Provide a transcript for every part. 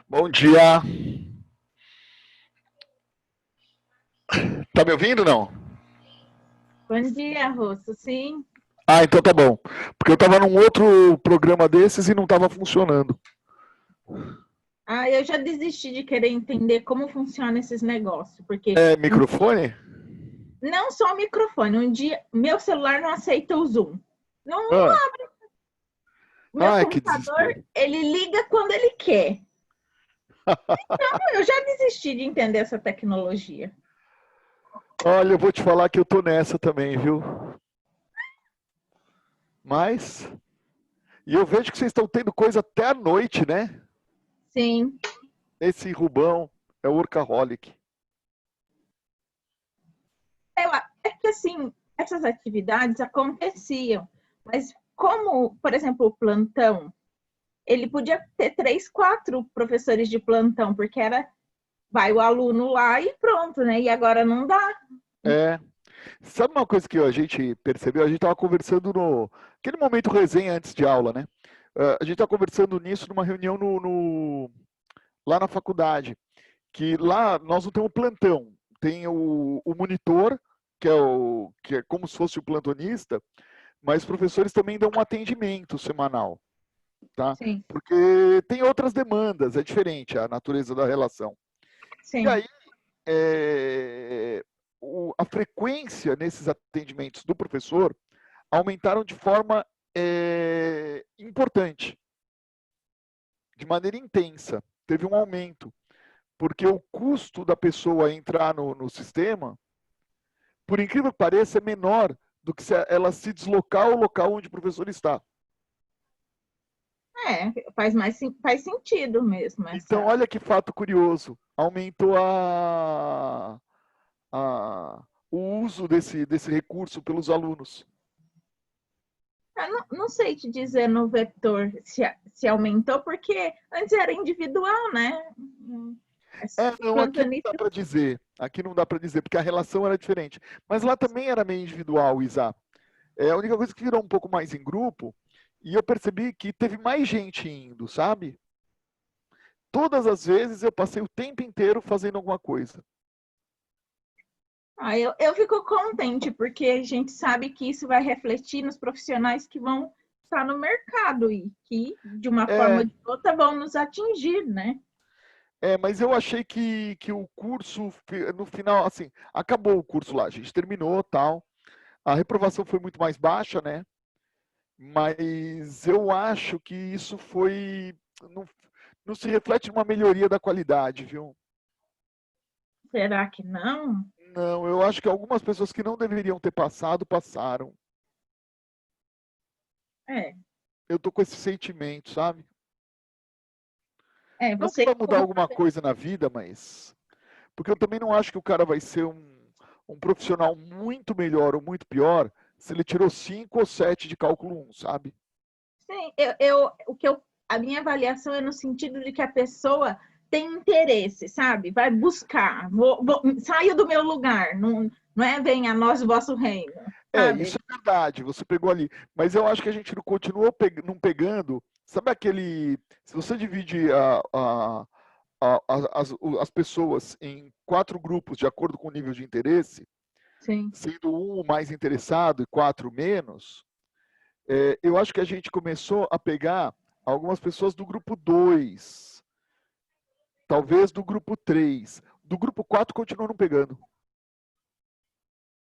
Bom dia. Tá me ouvindo, não? Bom dia, Russo. Sim. Ah, então tá bom. Porque eu tava num outro programa desses e não tava funcionando. Eu já desisti de querer entender como funciona esses negócios, porque É microfone? não só o microfone. Um dia, meu celular não aceita o Zoom. Não, Ah, meu ai, que computador, desespero. ele liga quando ele quer. Eu já desisti de entender essa tecnologia. Olha, eu vou te falar que eu tô nessa também, viu? Mas. E eu vejo que vocês estão tendo coisa até à noite, né? Sim. Esse Rubão é o workaholic. É que assim, essas atividades aconteciam, mas como, por exemplo, o plantão, ele podia ter 3, 4 professores de plantão, porque era vai o aluno lá e pronto, né? E agora não dá. É. Sabe uma coisa que a gente percebeu? A gente tava conversando no. Aquele momento resenha antes de aula, né? A gente tava conversando nisso numa reunião lá na faculdade. Que lá nós não temos plantão, tem o monitor, que é como se fosse o plantonista, mas os professores também dão um atendimento semanal, tá? Sim, Porque tem outras demandas, é diferente a natureza da relação. E sim. aí, a frequência nesses atendimentos do professor aumentaram de forma importante, de maneira intensa. Teve um aumento, porque o custo da pessoa entrar no sistema, por incrível que pareça, é menor do que se ela se deslocar ao local onde o professor está. Faz sentido mesmo Então, essa. olha que fato curioso. Aumentou o uso desse recurso pelos alunos. Eu não sei te dizer no vetor se aumentou, porque antes era individual, né? Não, aqui não dá Plantonista. para dizer. Aqui não dá para dizer, porque a relação era diferente. Mas lá também era meio individual, Isa. A única coisa que virou um pouco mais em grupo, e eu percebi que teve mais gente indo, sabe? Todas as vezes eu passei o tempo inteiro fazendo alguma coisa. Eu fico contente, porque a gente sabe que isso vai refletir nos profissionais que vão estar no mercado e que, de uma forma ou É, de outra, vão nos atingir, né? mas eu achei que o curso, no final, assim, acabou o curso lá, a gente terminou, tal. A reprovação foi muito mais baixa, né? Mas eu acho que isso não, não se reflete numa melhoria da qualidade, viu? Será que não? Não, eu acho que algumas pessoas que não deveriam ter passado, passaram. É, Eu tô com esse sentimento, sabe? Não que você vai mudar como alguma coisa na vida, mas porque eu também não acho que o cara vai ser um profissional muito melhor ou muito pior se ele tirou 5 ou 7 de cálculo 1, sabe? sim, a minha avaliação é no sentido de que a pessoa tem interesse, sabe? Vai buscar, saio do meu lugar, não é venha a nós o vosso reino, Isso sabe? é verdade, você pegou ali. Mas eu acho que a gente não continuou não pegando. Sabe aquele. Se você divide as pessoas em 4 grupos de acordo com o nível de interesse, Sim. sendo um o mais interessado e 4 menos, eu acho que a gente começou a pegar algumas pessoas do grupo 2, talvez do grupo 3. Do grupo 4 continuou não pegando.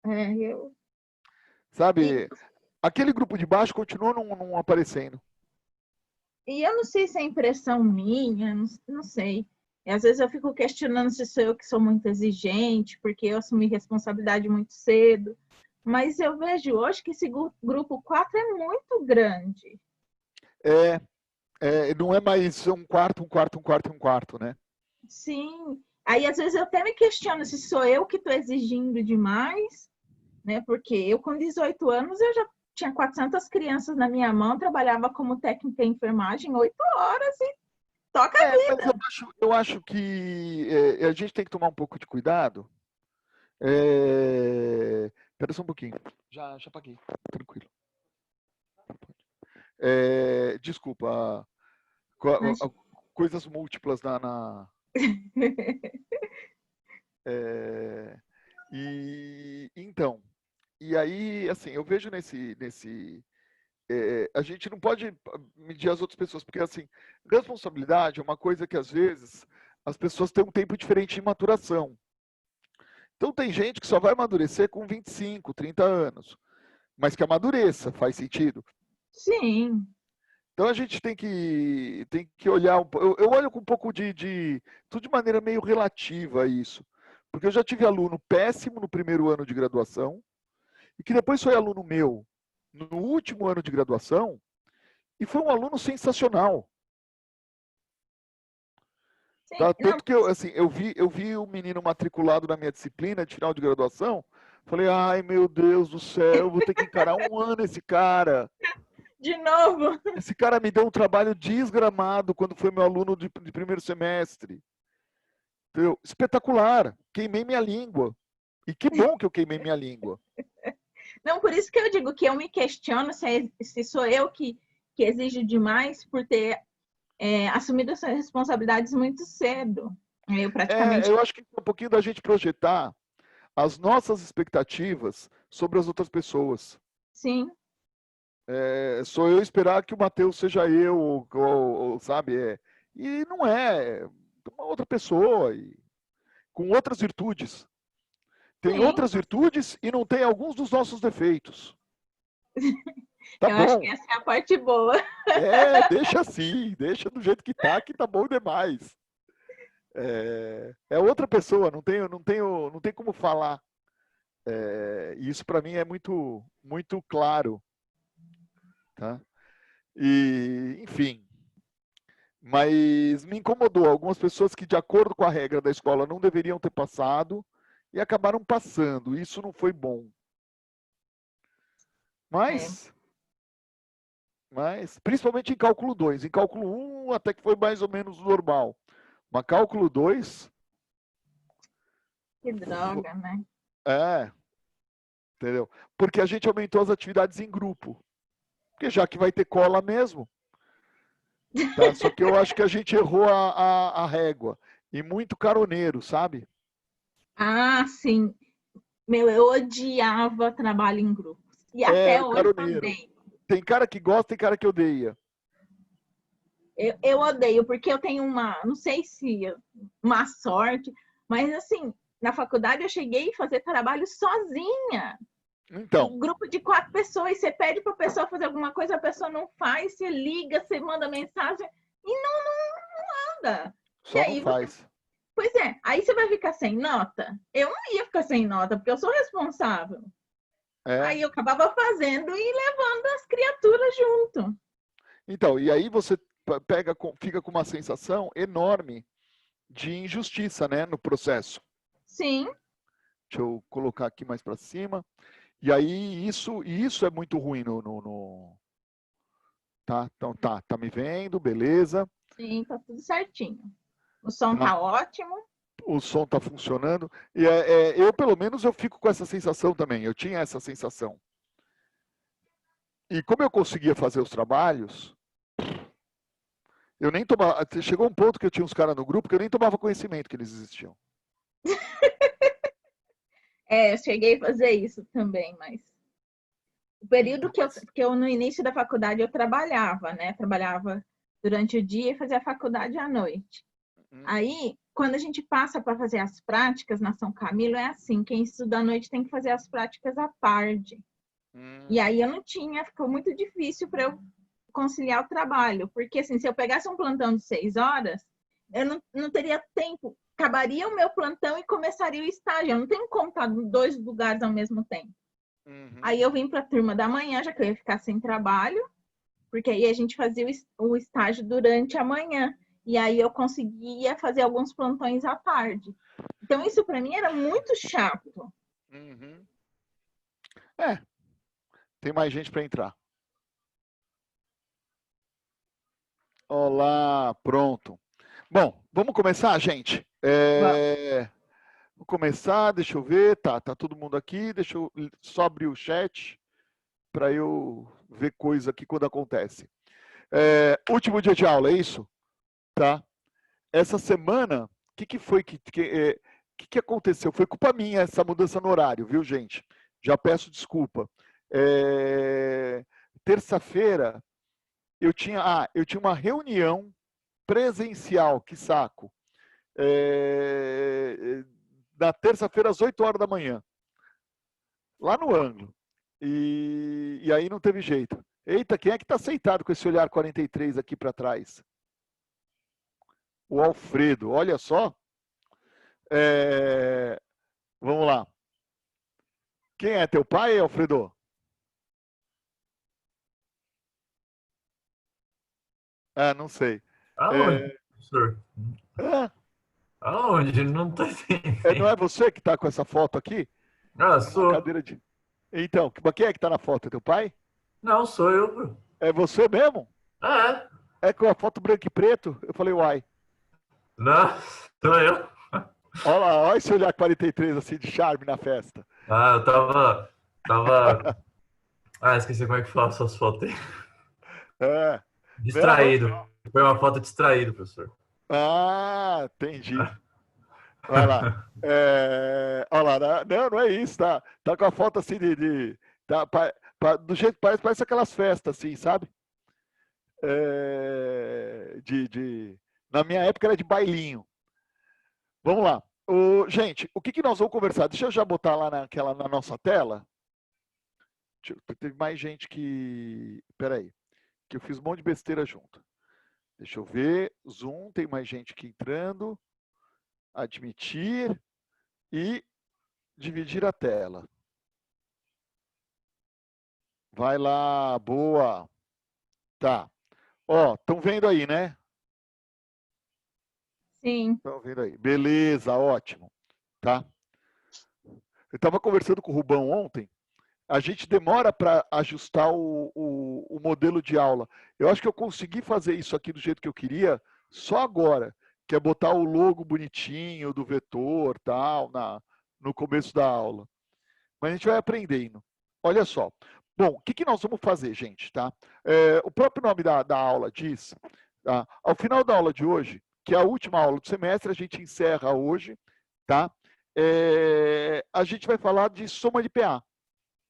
É, eu, e, Sabe? Aquele grupo de baixo continuou não aparecendo. e eu não sei se é impressão minha, não sei. E às vezes eu fico questionando se sou eu que sou muito exigente, porque eu assumi responsabilidade muito cedo. Mas eu vejo hoje que esse grupo 4 é muito grande. É, não é mais um quarto, um quarto, um quarto e um quarto, né? Sim. Aí às vezes eu até me questiono se sou eu que estou exigindo demais, né? Porque eu com 18 anos eu já tinha 400 crianças na minha mão, trabalhava como técnica em enfermagem 8 horas e toca a Mas vida. eu acho que a gente tem que tomar um pouco de cuidado. Espera só um pouquinho. Já paguei, tranquilo. Desculpa. Imagina. coisas múltiplas e então, e aí, assim, eu vejo a gente não pode medir as outras pessoas, porque, assim, responsabilidade é uma coisa que, às vezes, as pessoas têm um tempo diferente de maturação. Então, tem gente que só vai amadurecer com 25, 30 anos, mas que amadureça, faz sentido? Sim. Então, a gente tem que olhar, eu olho com um pouco tudo de maneira meio relativa a isso, porque eu já tive aluno péssimo no primeiro ano de graduação, e que depois foi aluno meu no último ano de graduação, e foi um aluno sensacional. Sim, Tá? não, Tanto que assim, eu vi o menino matriculado na minha disciplina de final de graduação, falei, ai meu Deus do céu, eu vou ter que encarar um ano esse cara. de novo. Esse cara me deu um trabalho desgramado quando foi meu aluno de primeiro semestre. Entendeu? Espetacular, queimei minha língua. E que bom que eu queimei minha língua. Não, por isso que eu digo que eu me questiono se sou eu que exijo demais por ter assumido essas responsabilidades muito cedo. Eu praticamente. Eu acho que é um pouquinho da gente projetar as nossas expectativas sobre as outras pessoas. Sim. Sou eu esperar que o Matheus seja eu, sabe? E não é uma outra pessoa, com outras virtudes. Tem Sim, outras virtudes e não tem alguns dos nossos defeitos. Tá eu acho que bom. essa é a parte boa. Deixa assim, deixa do jeito que tá bom demais. É outra pessoa, não tem como falar. E isso para mim é muito, muito claro. Tá? E, enfim. Mas me incomodou algumas pessoas que, de acordo com a regra da escola, não deveriam ter passado e acabaram passando. Isso não foi bom. É, Mas principalmente em cálculo 2. Em cálculo 1 até que foi mais ou menos normal. Mas cálculo 2, que droga, né? é, entendeu? Porque a gente aumentou as atividades em grupo. Porque já que vai ter cola mesmo, tá? Só que eu acho que a gente errou a régua. E muito caroneiro, sabe? Ah, sim. Meu, eu odiava trabalho em grupos. E até hoje eu Caroneiro. odeio. Tem cara que gosta, tem cara que odeia. Eu odeio, porque eu tenho não sei se uma sorte, mas assim, na faculdade eu cheguei a fazer trabalho sozinha. Então, Um grupo de 4 pessoas, você pede para a pessoa fazer alguma coisa, a pessoa não faz, você liga, você manda mensagem e não manda. E só não aí você, faz. pois é, aí você vai ficar sem nota? Eu não ia ficar sem nota, porque eu sou responsável. É. Aí eu acabava fazendo e levando as criaturas junto. Então, e aí você fica com uma sensação enorme de injustiça, né, no processo. Sim, Deixa eu colocar aqui mais para cima. E aí isso é muito ruim tá? Então tá me vendo, beleza? sim, tá tudo certinho. O som Tá? tá ótimo. O som tá funcionando. E eu pelo menos eu fico com essa sensação também. Eu tinha essa sensação. E como eu conseguia fazer os trabalhos, eu nem tomava. Chegou um ponto que eu tinha uns caras no grupo que eu nem tomava conhecimento que eles existiam. Eu cheguei a fazer isso também, mas o período que eu no início da faculdade eu trabalhava, né? Trabalhava durante o dia e fazia a faculdade à noite. Hum, Aí, quando a gente passa para fazer as práticas na São Camilo, é assim, quem estuda à noite tem que fazer as práticas à tarde. E hum, aí eu não tinha, ficou muito difícil para eu conciliar o trabalho, porque assim, se eu pegasse um plantão de 6 horas, eu não teria tempo, acabaria o meu plantão e começaria o estágio. Eu não tenho como estar em 2 lugares ao mesmo tempo. uhum. Aí eu vim para a turma da manhã, já que eu ia ficar sem trabalho, porque aí a gente fazia o estágio durante a manhã. E aí eu conseguia fazer alguns plantões à tarde. Então isso para mim era muito chato. Uhum. É, tem mais gente para entrar. Olá, pronto. Bom, vamos começar, gente? Vou começar, deixa eu ver. Tá todo mundo aqui. Deixa eu só abrir o chat para eu ver coisa aqui quando acontece. Último dia de aula, é isso? tá? Essa semana, o que foi que aconteceu? Foi culpa minha essa mudança no horário, viu, gente? Já peço desculpa. Terça-feira, eu tinha uma reunião presencial, que saco. Na terça-feira, às 8 horas da manhã, lá no ângulo. E aí não teve jeito. Eita, quem é que está sentado com esse olhar 43 aqui para trás? O Alfredo, olha só. Vamos lá. Quem é teu pai, Alfredo? Ah, não sei. Aonde, professor? Ah, Aonde? Não tô não é entendendo. você que está com essa foto aqui? Ah, É uma sou. cadeira de. Então, quem é que está na foto? É teu pai? Não, sou eu. É você mesmo? Ah, é? É com a foto branco e preto? Eu falei, uai. Não, sou eu. Olha lá, olha esse olhar 43 assim de charme na festa. Ah, eu tava. Ah, esqueci como é que fala suas fotos aí. É. Não, Distraído. Foi uma foto distraído, professor. Ah, entendi. Vai lá. Olha lá, não é isso, tá? Tá com a foto assim tá, do jeito parece aquelas festas assim, sabe? Na minha época era de bailinho. Vamos lá. Gente, o que nós vamos conversar? Deixa eu já botar lá na nossa tela. Teve mais gente que. Peraí, que eu fiz um monte de besteira junto. Deixa eu ver. Zoom, tem mais gente aqui entrando. Admitir e dividir a tela. Vai lá, boa. Tá. Ó, estão vendo aí, né? Sim. Estão vendo aí. Beleza, ótimo. Tá? Eu estava conversando com o Rubão ontem. A gente demora para ajustar o modelo de aula. Eu acho que eu consegui fazer isso aqui do jeito que eu queria só agora, que é botar o logo bonitinho do vetor, tal, no começo da aula. Mas a gente vai aprendendo. Olha só. Bom, o que nós vamos fazer, gente, tá? O próprio nome da aula diz, tá? Ao final da aula de hoje, que é a última aula do semestre, a gente encerra hoje, tá? A gente vai falar de soma de PA,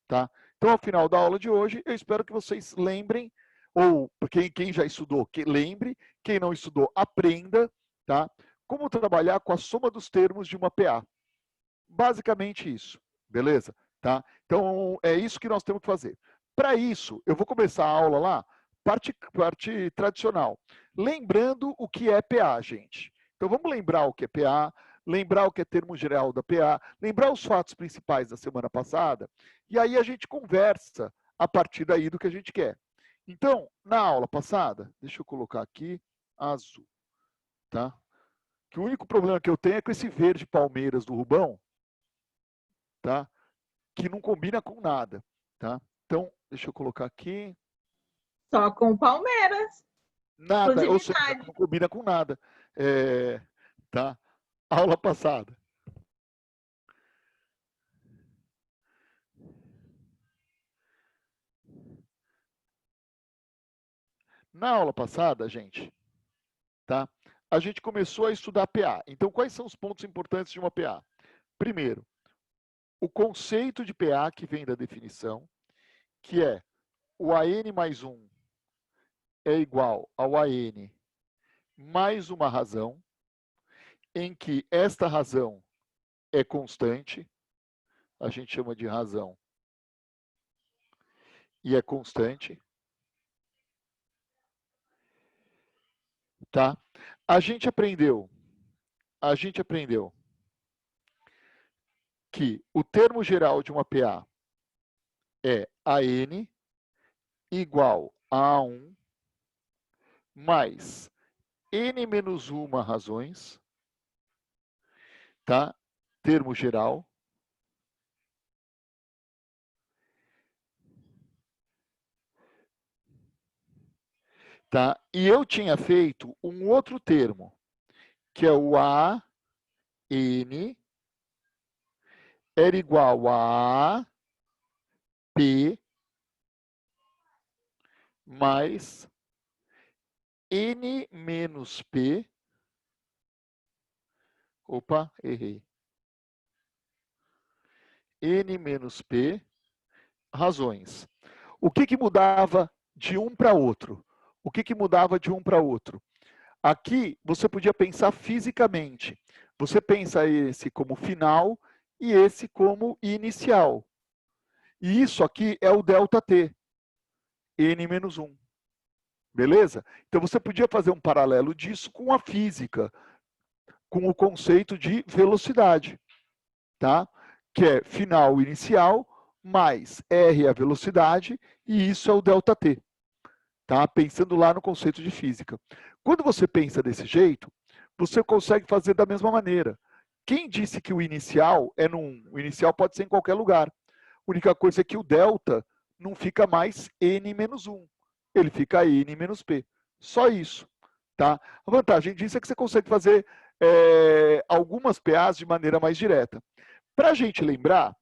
tá? Então, ao final da aula de hoje, eu espero que vocês lembrem, ou quem já estudou, que lembre, quem não estudou, aprenda, tá? Como trabalhar com a soma dos termos de uma PA. Basicamente isso, beleza? Tá? Então, é isso que nós temos que fazer. Para isso, eu vou começar a aula lá, parte tradicional. Lembrando o que é PA, gente. Então, vamos lembrar o que é PA, lembrar o que é termo geral da PA, lembrar os fatos principais da semana passada, e aí a gente conversa a partir daí do que a gente quer. Então, na aula passada, deixa eu colocar aqui, azul, tá? Que o único problema que eu tenho é com esse verde Palmeiras do Rubão, tá? Que não combina com nada, tá? Então, deixa eu colocar aqui. Só com o Palmeiras. Nada, ou seja, não combina com nada. Tá? Aula passada. Na aula passada, gente, tá? A gente começou a estudar PA. Então, quais são os pontos importantes de uma PA? Primeiro, o conceito de PA que vem da definição, que é o AN mais 1 é igual ao AN mais uma razão, em que esta razão é constante, a gente chama de razão, e é constante, tá? A gente aprendeu que o termo geral de uma PA é AN igual a A1 mais N menos 1 razões, tá? Termo geral. Tá? E eu tinha feito um outro termo, que é o AN era igual a P mais N menos P. Opa, errei. N menos P razões. O que mudava de um para outro? O que mudava de um para outro? Aqui você podia pensar fisicamente. Você pensa esse como final e esse como inicial. E isso aqui é o ΔT, N menos 1. Beleza? Então você podia fazer um paralelo disso com a física, com o conceito de velocidade, tá? Que é final inicial mais R é a velocidade e isso é o ΔT, tá? Pensando lá no conceito de física. Quando você pensa desse jeito, você consegue fazer da mesma maneira. Quem disse que o inicial é num... O inicial pode ser em qualquer lugar. A única coisa é que o delta não fica mais N menos 1. Ele fica N menos P. Só isso, tá? A vantagem disso é que você consegue fazer algumas PAs de maneira mais direta. Para a gente lembrar,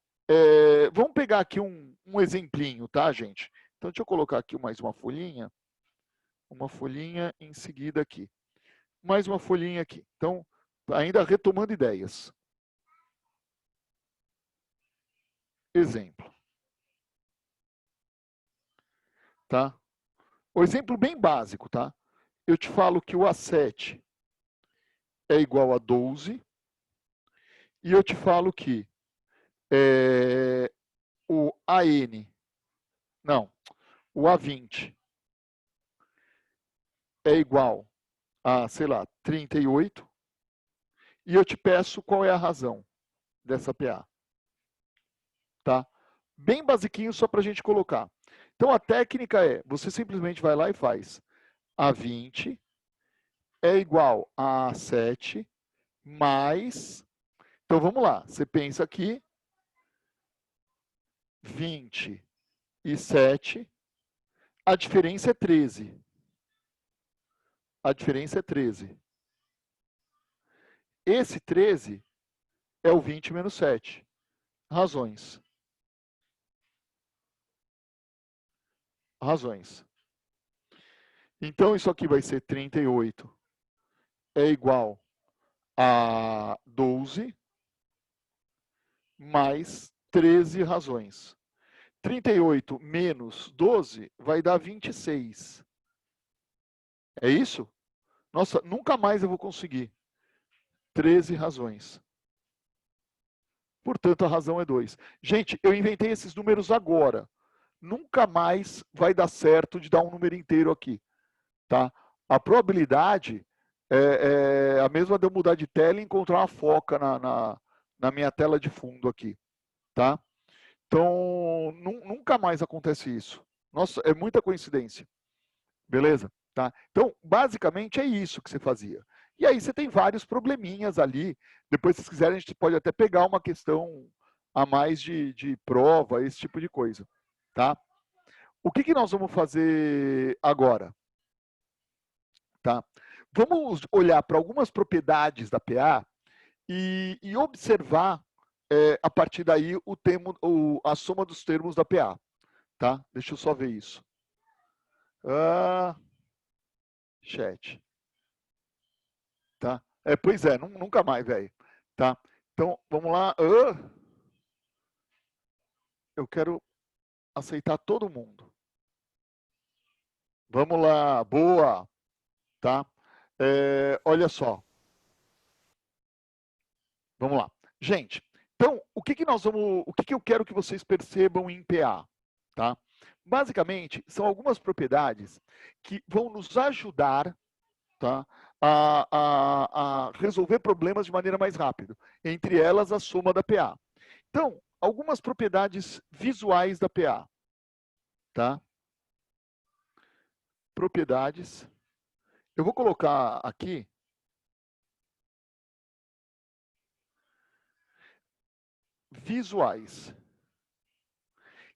vamos pegar aqui um exemplinho, tá, gente? Então, deixa eu colocar aqui mais uma folhinha em seguida aqui. Mais uma folhinha aqui. Então, ainda retomando ideias. Exemplo. Tá? O exemplo bem básico, tá? Eu te falo que o A7 é igual a 12 e eu te falo que o A20 é igual a, sei lá, 38 e eu te peço qual é a razão dessa PA. Tá? Bem basiquinho só para a gente colocar. Então a técnica é, você simplesmente vai lá e faz A20 é igual a 7 mais... Então vamos lá, você pensa aqui, 27, a diferença é 13. A diferença é 13. Esse 13 é o 20 menos 7. Razões. Razões. Então isso aqui vai ser 38 é igual a 12 mais 13 razões. 38 menos 12 vai dar 26. É isso? Nossa, nunca mais eu vou conseguir. 13 razões. Portanto, a razão é 2. Gente, eu inventei esses números agora. Nunca mais vai dar certo de dar um número inteiro aqui. Tá? A probabilidade é a mesma de eu mudar de tela e encontrar uma foca na minha tela de fundo aqui. Tá? Então, nunca mais acontece isso. Nossa, é muita coincidência. Beleza? Tá? Então, basicamente é isso que você fazia. E aí você tem vários probleminhas ali. Depois, se vocês quiserem, a gente pode até pegar uma questão a mais de prova, esse tipo de coisa. Tá? O que nós vamos fazer agora? Tá? Vamos olhar para algumas propriedades da PA e observar, a partir daí, a soma dos termos da PA. Tá? Deixa eu só ver isso. Chat. Tá? Pois é, nunca mais, velho. Tá? Então, vamos lá. Eu quero aceitar todo mundo. Vamos lá, boa. Tá? Olha só. Vamos lá. Gente, então, o que eu quero que vocês percebam em PA? Tá? Basicamente, são algumas propriedades que vão nos ajudar, tá, a resolver problemas de maneira mais rápida. Entre elas, a soma da PA. Então, algumas propriedades visuais da PA. Tá? Propriedades. Eu vou colocar aqui visuais.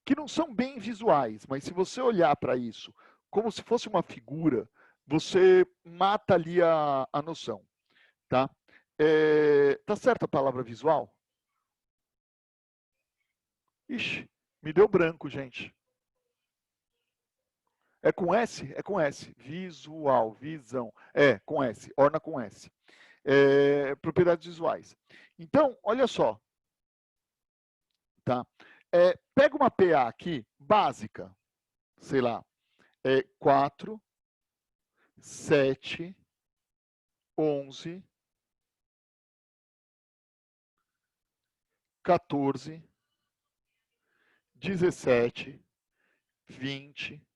Que não são bem visuais, mas se você olhar para isso como se fosse uma figura, você mata ali a noção. Tá? Tá certa a palavra visual? Ixi, me deu branco, gente. É com S? É com S. Visual, visão. É, com S. Orna com S. Propriedades visuais. Então, olha só. Tá? Pega uma PA aqui, básica. Sei lá. 4, 7, 11, 14, 17, 20,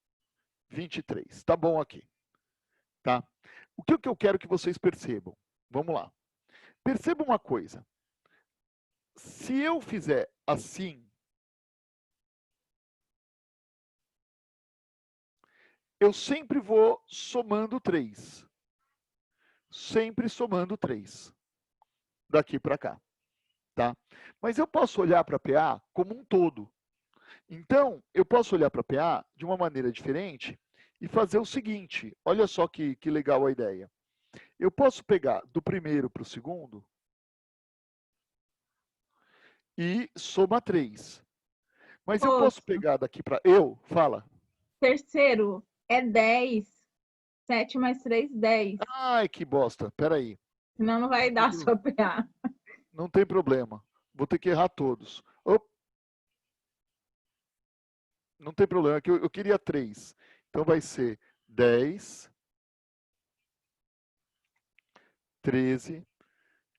23. Tá bom aqui. Tá? O que eu quero que vocês percebam? Vamos lá. Perceba uma coisa. Se eu fizer assim, eu sempre vou somando 3. Sempre somando 3. Daqui para cá. Tá? Mas eu posso olhar para a PA como um todo. Então, eu posso olhar para a PA de uma maneira diferente e fazer o seguinte. Olha só que legal a ideia. Eu posso pegar do primeiro para o segundo e somar 3. Mas eu posso pegar daqui para... Fala. Terceiro é 10. 7 mais 3, 10. Ai, que bosta. Peraí. Senão não vai dar a sua PA. Não tem problema. Vou ter que errar todos. Não tem problema, é que eu queria 3. Então vai ser 10, 13,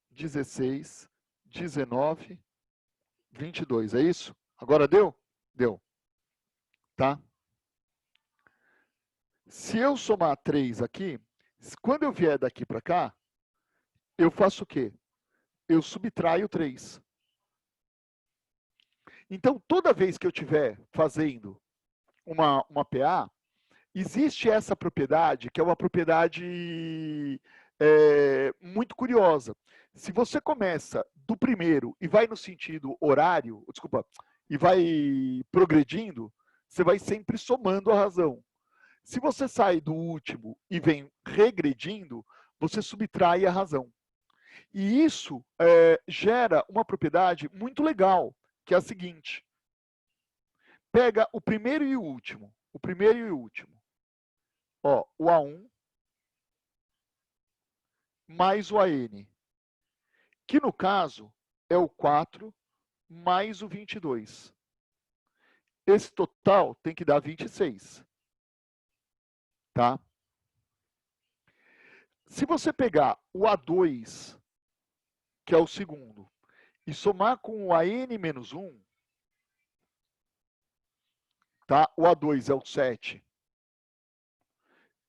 16, 19, 22. É isso? Agora deu? Deu. Tá? Se eu somar 3 aqui, quando eu vier daqui para cá, eu faço o quê? Eu subtraio 3. Então, toda vez que eu estiver fazendo uma PA, existe essa propriedade, que é uma propriedade muito curiosa. Se você começa do primeiro e vai no sentido horário, desculpa, e vai progredindo, você vai sempre somando a razão. Se você sai do último e vem regredindo, você subtrai a razão. E isso gera uma propriedade muito legal, que é a seguinte. Pega o primeiro e o último. O primeiro e o último. Ó, o A1 mais o AN, que no caso é o 4 mais o 22. Esse total tem que dar 26. Tá? Se você pegar o A2, que é o segundo, e somar com o AN menos 1, tá? O A2 é o 7,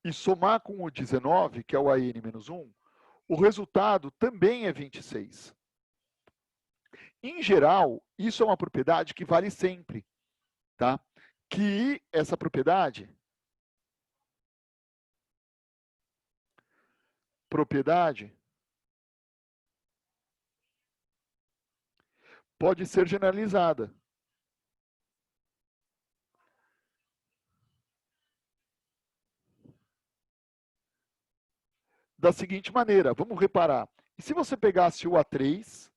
e somar com o 19, que é o AN menos 1, o resultado também é 26. Em geral, isso é uma propriedade que vale sempre, tá? Que essa propriedade pode ser generalizada. Da seguinte maneira, vamos reparar. E se você pegasse o A3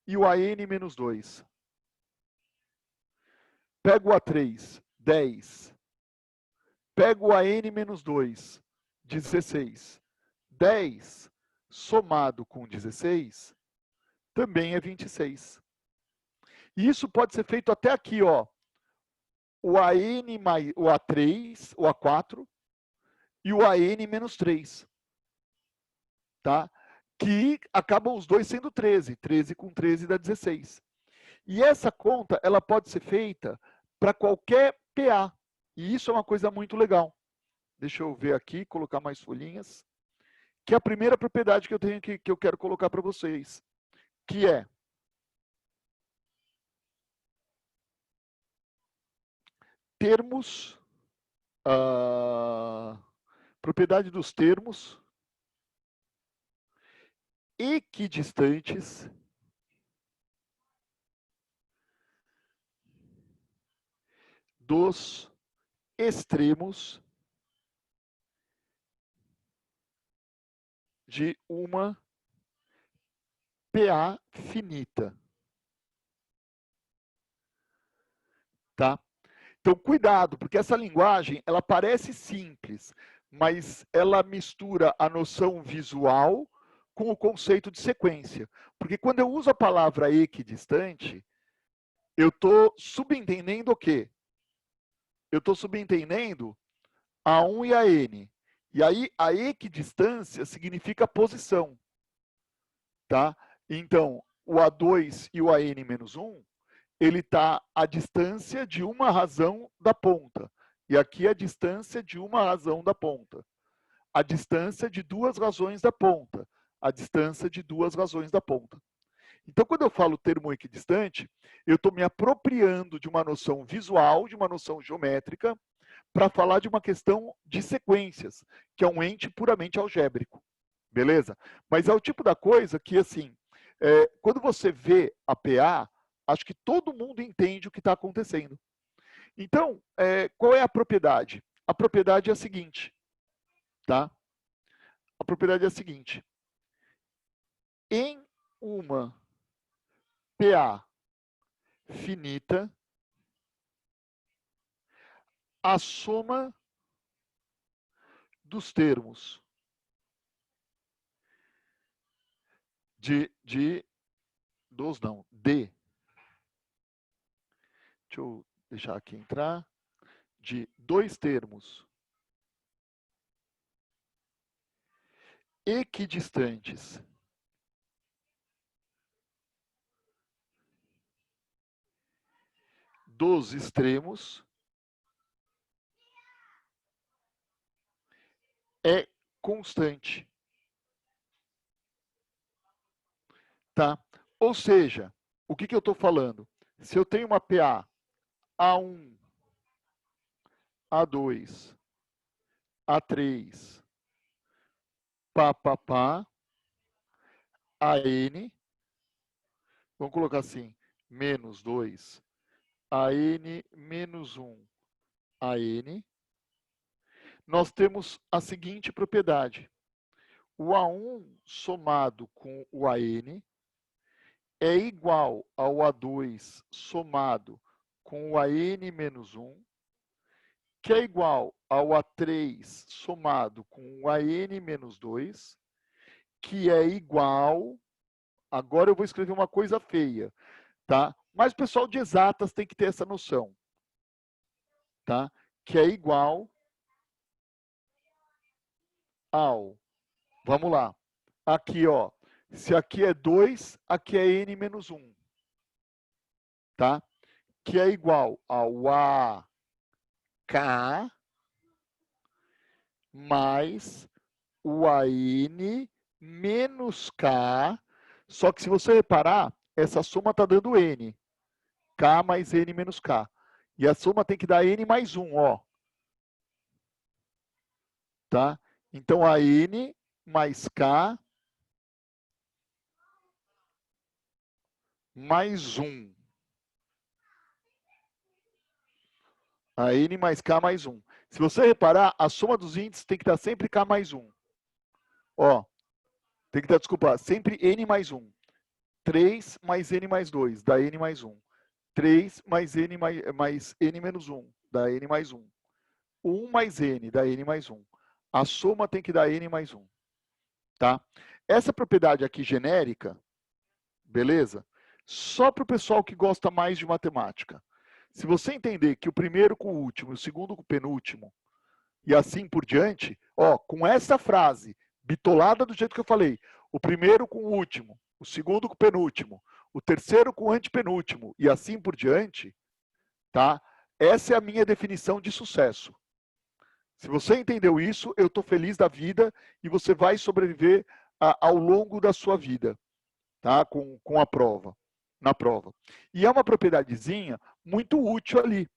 e o AN menos 2? Pega o A3, 10. Pega o AN menos 2, 16. 10 somado com 16 também é 26. E isso pode ser feito até aqui, ó. O AN mais o A3, o A4 e o AN menos 3. Tá? Que acabam os dois sendo 13. 13 com 13 dá 16. E essa conta, ela pode ser feita para qualquer PA. E isso é uma coisa muito legal. Deixa eu ver aqui, colocar mais folhinhas. Que é a primeira propriedade que eu tenho que eu quero colocar para vocês. Que é termos, propriedade dos termos equidistantes dos extremos de uma PA finita. Tá? Então, cuidado, porque essa linguagem, ela parece simples, mas ela mistura a noção visual com o conceito de sequência. Porque quando eu uso a palavra equidistante, eu estou subentendendo o quê? Eu estou subentendendo a 1 e a n. E aí, a equidistância significa posição. Tá? Então, o A2 e o AN-1, ele está à distância de uma razão da ponta. E aqui a distância de uma razão da ponta. A distância de duas razões da ponta. A distância de duas razões da ponta. Então, quando eu falo termo equidistante, eu estou me apropriando de uma noção visual, de uma noção geométrica, para falar de uma questão de sequências, que é um ente puramente algébrico. Beleza? Mas é o tipo da coisa que, assim, quando você vê a PA, acho que todo mundo entende o que está acontecendo. Então, qual é a propriedade? A propriedade é a seguinte, tá? A propriedade é a seguinte. Em uma PA finita, a soma dos termos de deixa eu deixar aqui entrar, de dois termos equidistantes dos extremos é constante. Tá? Ou seja, o que eu estou falando? Se eu tenho uma PA A1, A2, A3, pá, AN, vamos colocar assim, menos 2, AN menos 1, AN, nós temos a seguinte propriedade. O A1 somado com o AN é igual ao A2 somado com o AN menos 1, que é igual ao A3 somado com o AN menos 2, que é igual... Agora eu vou escrever uma coisa feia, tá? Mas o pessoal de exatas tem que ter essa noção, tá? Que é igual ao... Vamos lá. Aqui, ó. Se aqui é 2, aqui é n menos 1, tá? Que é igual ao AK mais o AN menos K. Só que se você reparar, essa soma está dando N. K mais N menos K. E a soma tem que dar N mais 1, ó. Tá? Então, a N mais K mais 1. A N mais K mais 1. Se você reparar, a soma dos índices tem que dar sempre K mais 1. Ó, tem que dar, desculpa, sempre N mais 1. 3 mais N mais 2, dá N mais 1. 3 mais N mais N menos 1, dá N mais 1. 1 mais N, dá N mais 1. A soma tem que dar N mais 1. Tá? Essa propriedade aqui genérica, beleza? Só para o pessoal que gosta mais de matemática. Se você entender que o primeiro com o último, o segundo com o penúltimo, e assim por diante, ó, com essa frase bitolada do jeito que eu falei, o primeiro com o último, o segundo com o penúltimo, o terceiro com o antepenúltimo, e assim por diante, tá? Essa é a minha definição de sucesso. Se você entendeu isso, eu estou feliz da vida e você vai sobreviver ao longo da sua vida, tá? Com a prova, na prova. E é uma propriedadezinha muito útil ali.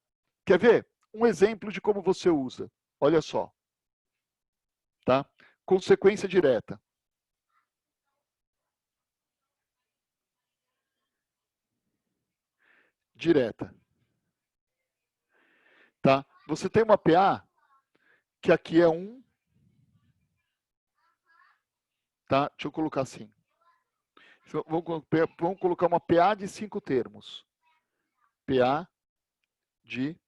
Quer ver? Um exemplo de como você usa. Olha só. Tá? Consequência direta. Direta. Tá? Você tem uma PA que aqui é 1. Tá? Deixa eu colocar assim. Vamos colocar uma PA de 5 termos. PA de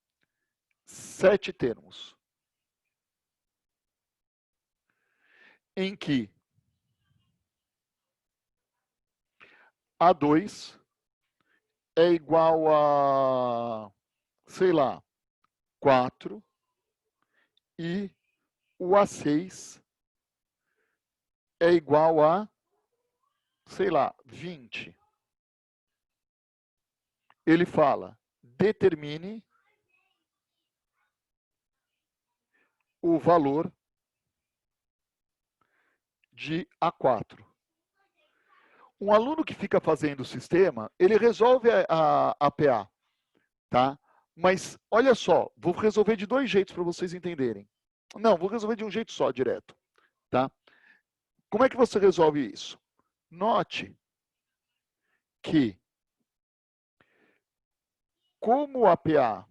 7 termos. Em que A2 é igual a, sei lá, 4 e o A6 é igual a, sei lá, 20. Ele fala, determine o valor de A4. Um aluno que fica fazendo o sistema, ele resolve a PA, tá? Mas, olha só, vou resolver de 2 jeitos para vocês entenderem. Não, vou resolver de um jeito só, direto, tá? Como é que você resolve isso? Note que, como a PA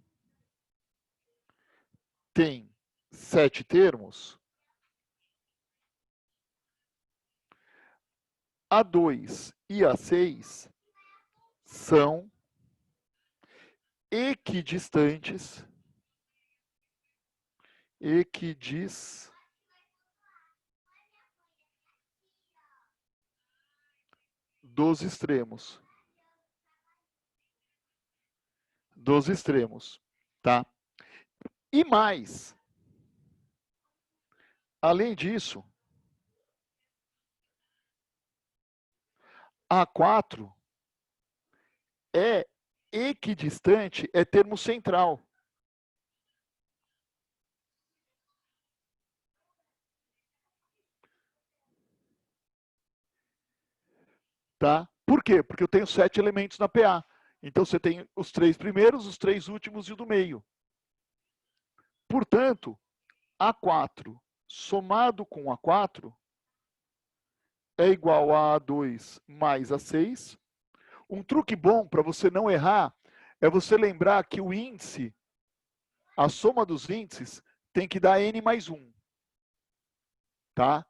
tem 7 termos, A2 e A6 são equidistantes dos extremos. Tá? E mais, além disso, A4 é equidistante, é termo central. Tá? Por quê? Porque eu tenho 7 elementos na PA. Então você tem os 3 primeiros, os 3 últimos e o do meio. Portanto, A4 somado com A4 é igual a A2 mais A6. Um truque bom para você não errar é você lembrar que o índice, a soma dos índices, tem que dar n mais 1. Tá?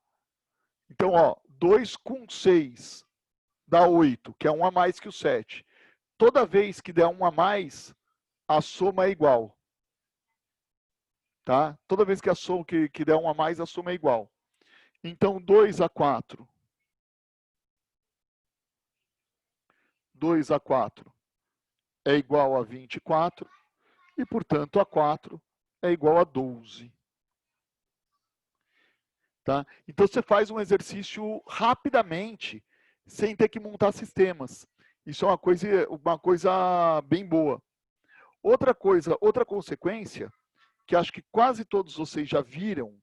Então, ó, 2 com 6 dá 8, que é 1 a mais que o 7. Toda vez que der 1 a mais, a soma é igual. Tá? Toda vez que a soma que der 1 a mais, a soma é igual. Então, 2 a 4. 2 a 4 é igual a 24. E, portanto, A4 é igual a 12. Tá? Então, você faz um exercício rapidamente, sem ter que montar sistemas. Isso é uma coisa bem boa. Outra coisa, outra consequência, que acho que quase todos vocês já viram,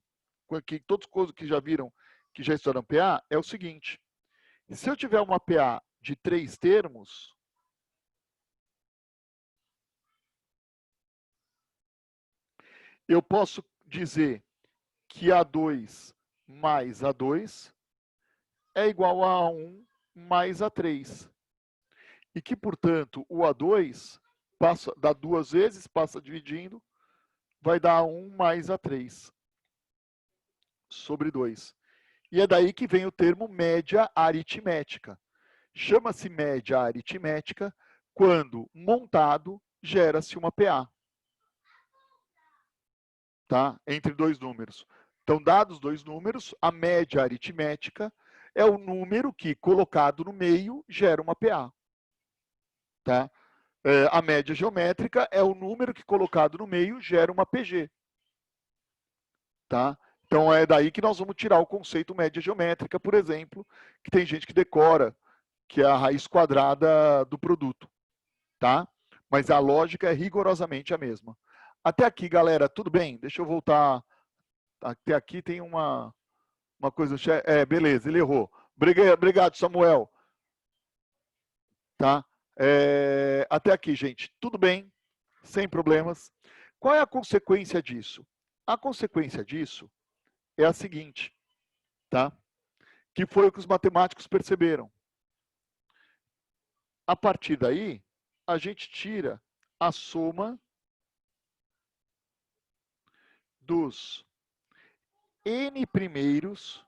que todos que já viram, que já estudaram PA, é o seguinte. Se eu tiver uma PA de 3 termos, eu posso dizer que A2 mais A2 é igual a 1 mais A3. E que, portanto, o A2 dá 2 vezes, passa dividindo, vai dar 1 mais A3 sobre 2. E é daí que vem o termo média aritmética. Chama-se média aritmética quando, montado, gera-se uma PA. Tá? Entre 2 números. Então, dados 2 números, a média aritmética é o número que, colocado no meio, gera uma PA. Tá? A média geométrica é o número que, colocado no meio, gera uma PG. Tá? Então, é daí que nós vamos tirar o conceito média geométrica, por exemplo, que tem gente que decora, que é a raiz quadrada do produto. Tá? Mas a lógica é rigorosamente a mesma. Até aqui, galera, tudo bem? Deixa eu voltar. Até aqui tem uma coisa. Beleza, ele errou. Obrigado, Samuel. Tá? Até aqui, gente. Tudo bem, sem problemas. Qual é a consequência disso? A consequência disso é a seguinte, tá? Que foi o que os matemáticos perceberam. A partir daí, a gente tira a soma dos n primeiros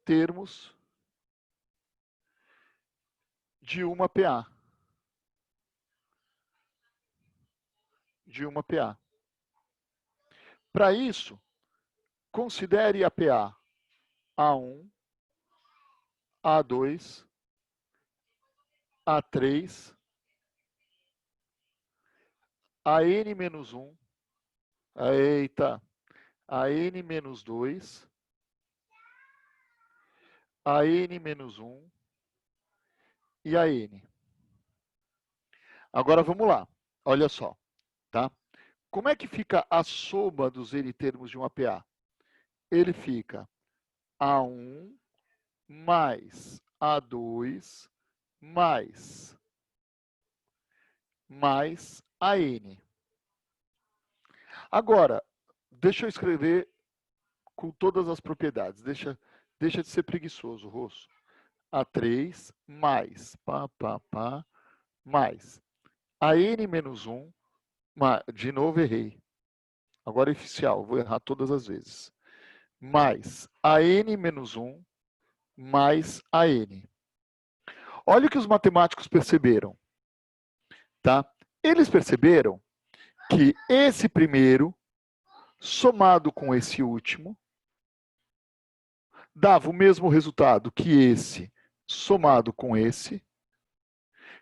termos de uma PA. de uma PA. Para isso, considere a PA A1, A2, A3, AN-1, eita, AN-2, AN-1 e AN. Agora vamos lá, olha só, tá? Como é que fica a soma dos N termos de uma PA? Ele fica A1 mais A2 mais AN. Agora, deixa eu escrever com todas as propriedades. Deixa de ser preguiçoso, Rosso. A3 mais mais AN-1, de novo errei. Agora é oficial, vou errar todas as vezes. Mais AN-1 mais AN. Olha o que os matemáticos perceberam. Tá? Eles perceberam que esse primeiro, somado com esse último, dava o mesmo resultado que esse, somado com esse,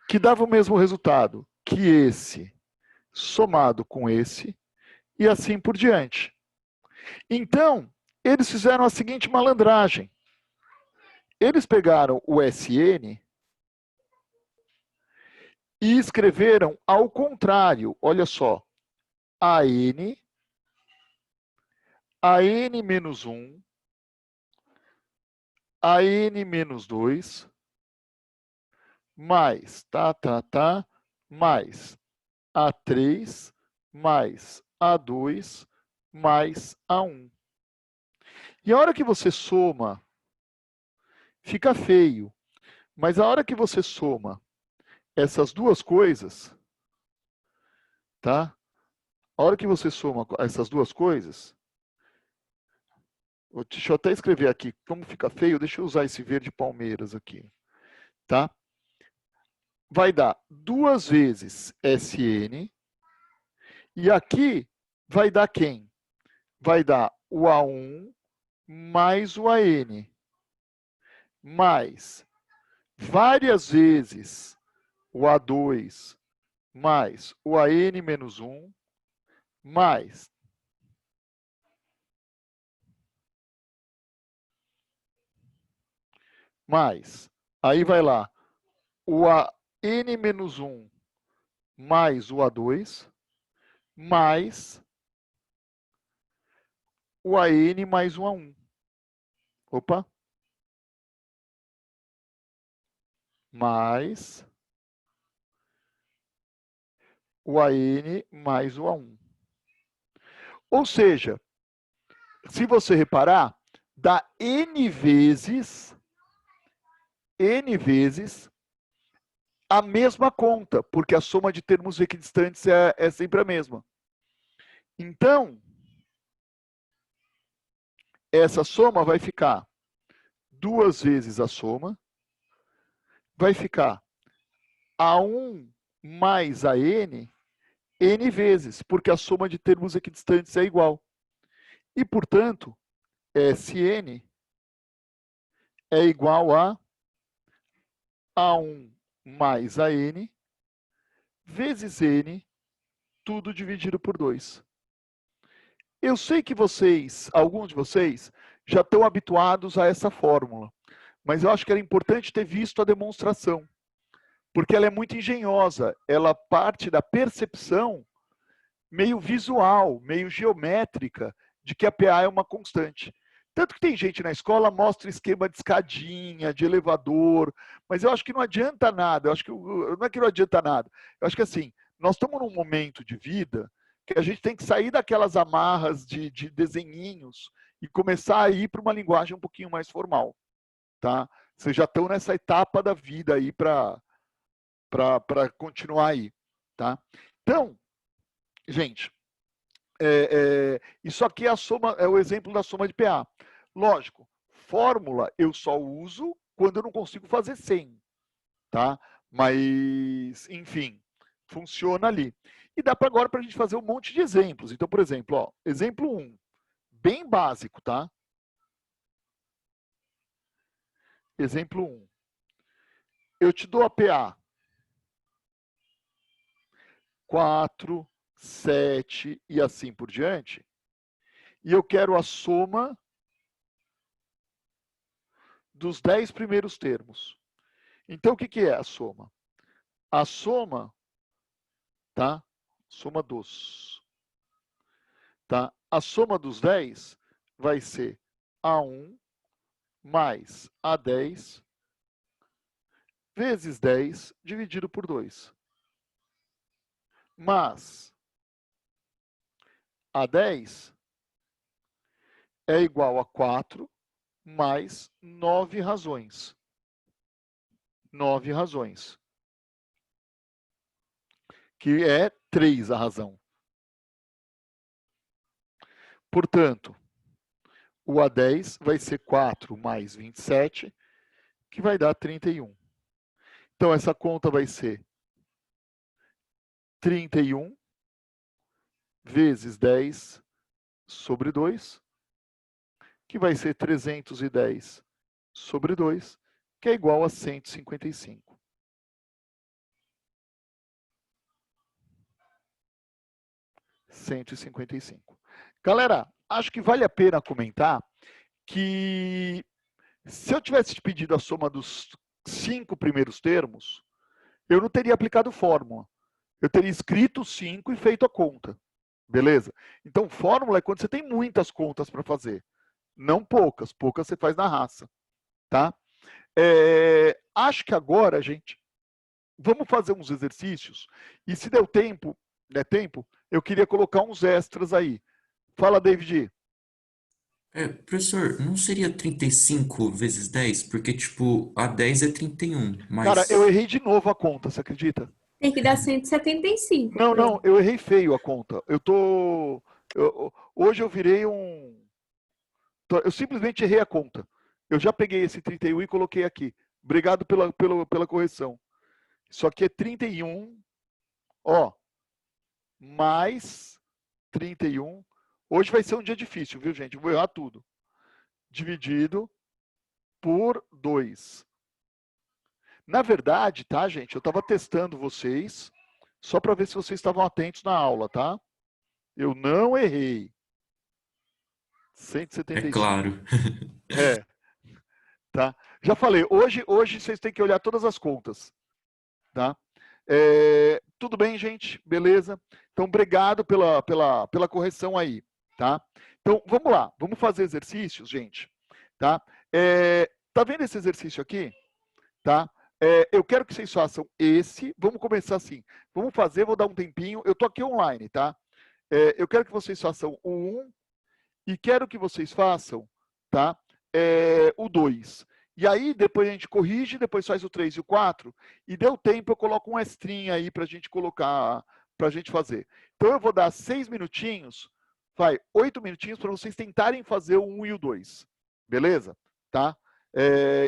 que dava o mesmo resultado que esse, somado com esse, e assim por diante. Então, eles fizeram a seguinte malandragem. Eles pegaram o SN e escreveram ao contrário. Olha só. AN, AN-1, AN-2, mais, mais A3, mais A2, mais A1. E a hora que você soma, fica feio. Mas a hora que você soma essas duas coisas, tá? A hora que você soma essas duas coisas, deixa eu até escrever aqui, como fica feio, deixa eu usar esse verde Palmeiras aqui, tá? Vai dar 2 vezes SN, e aqui vai dar quem? Vai dar o A1 mais o AN, mais várias vezes o A2 mais o AN-1, mais aí vai lá, o AN-1 mais o A2, mais o AN mais o A1. Opa. Mais o AN mais o A1. Ou seja, se você reparar, dá N vezes a mesma conta, porque a soma de termos equidistantes é sempre a mesma. Então, essa soma vai ficar 2 vezes a soma, vai ficar A1 mais AN, N vezes, porque a soma de termos equidistantes é igual. E, portanto, SN é igual a A1 mais AN vezes N, tudo dividido por 2. Eu sei que vocês, alguns de vocês, já estão habituados a essa fórmula, mas eu acho que era importante ter visto a demonstração, porque ela é muito engenhosa, ela parte da percepção meio visual, meio geométrica, de que a PA é uma constante. Tanto que tem gente na escola mostra esquema de escadinha, de elevador, mas eu acho que não adianta nada, eu acho que não é que não adianta nada, eu acho que assim, nós estamos num momento de vida que a gente tem que sair daquelas amarras de desenhinhos e começar a ir para uma linguagem um pouquinho mais formal, tá? Vocês já estão nessa etapa da vida aí para continuar aí, tá? Então, gente, isso aqui é a soma, é o exemplo da soma de PA. Lógico, fórmula eu só uso quando eu não consigo fazer sem, tá? Mas, enfim, funciona ali. E dá para agora para a gente fazer um monte de exemplos. Então, por exemplo, ó, exemplo 1, bem básico, tá? Exemplo 1. Eu te dou a PA 4, 7 e assim por diante. E eu quero a soma dos 10 primeiros termos. Então, o que, que é a soma? A soma, tá? Soma dos. Tá? A soma dos 10 vai ser A1 mais A10 vezes 10 dividido por 2. Mas A10 é igual a 4 mais 9 razões. 9 razões. Que é 3 a razão. Portanto, o A10 vai ser 4 mais 27, que vai dar 31. Então, essa conta vai ser 31 vezes 10 sobre 2, que vai ser 310 sobre 2, que é igual a 155. Galera, acho que vale a pena comentar que se eu tivesse te pedido a soma dos 5 primeiros termos, eu não teria aplicado fórmula. Eu teria escrito 5 e feito a conta. Beleza? Então, fórmula é quando você tem muitas contas para fazer. Não poucas. Poucas você faz na raça. Tá? Acho que agora, gente, vamos fazer uns exercícios. E se der tempo, eu queria colocar uns extras aí. Fala, David. Professor, não seria 35 vezes 10? Porque, tipo, a 10 é 31, Cara, eu mas... errei de novo a conta, você acredita? Tem que dar 175. Não, eu errei feio a conta. Hoje eu virei um. Eu simplesmente errei a conta. Eu já peguei esse 31 e coloquei aqui. Obrigado pela correção. Isso aqui é 31, ó, mais 31. Hoje vai ser um dia difícil, viu, gente? Eu vou errar tudo. Dividido por 2. Na verdade, tá, gente? Eu estava testando vocês, só para ver se vocês estavam atentos na aula, tá? Eu não errei. É 175. claro. Tá? Já falei, hoje vocês têm que olhar todas as contas. Tá? Tudo bem, gente? Beleza? Então, obrigado pela correção aí. Tá? Então, vamos lá. Vamos fazer exercícios, gente. Tá? Tá vendo esse exercício aqui? Tá? Eu quero que vocês façam esse. Vamos começar assim. Vamos fazer, vou dar um tempinho. Eu tô aqui online, tá? Eu quero que vocês façam o 1 e quero que vocês façam, tá? O 2. E aí, depois a gente corrige, depois faz o 3 e o 4, e deu tempo, eu coloco um extrinha aí para a gente colocar, para a gente fazer. Então, eu vou dar 6 minutinhos, 8 minutinhos para vocês tentarem fazer o 1 e o 2. Beleza? Tá?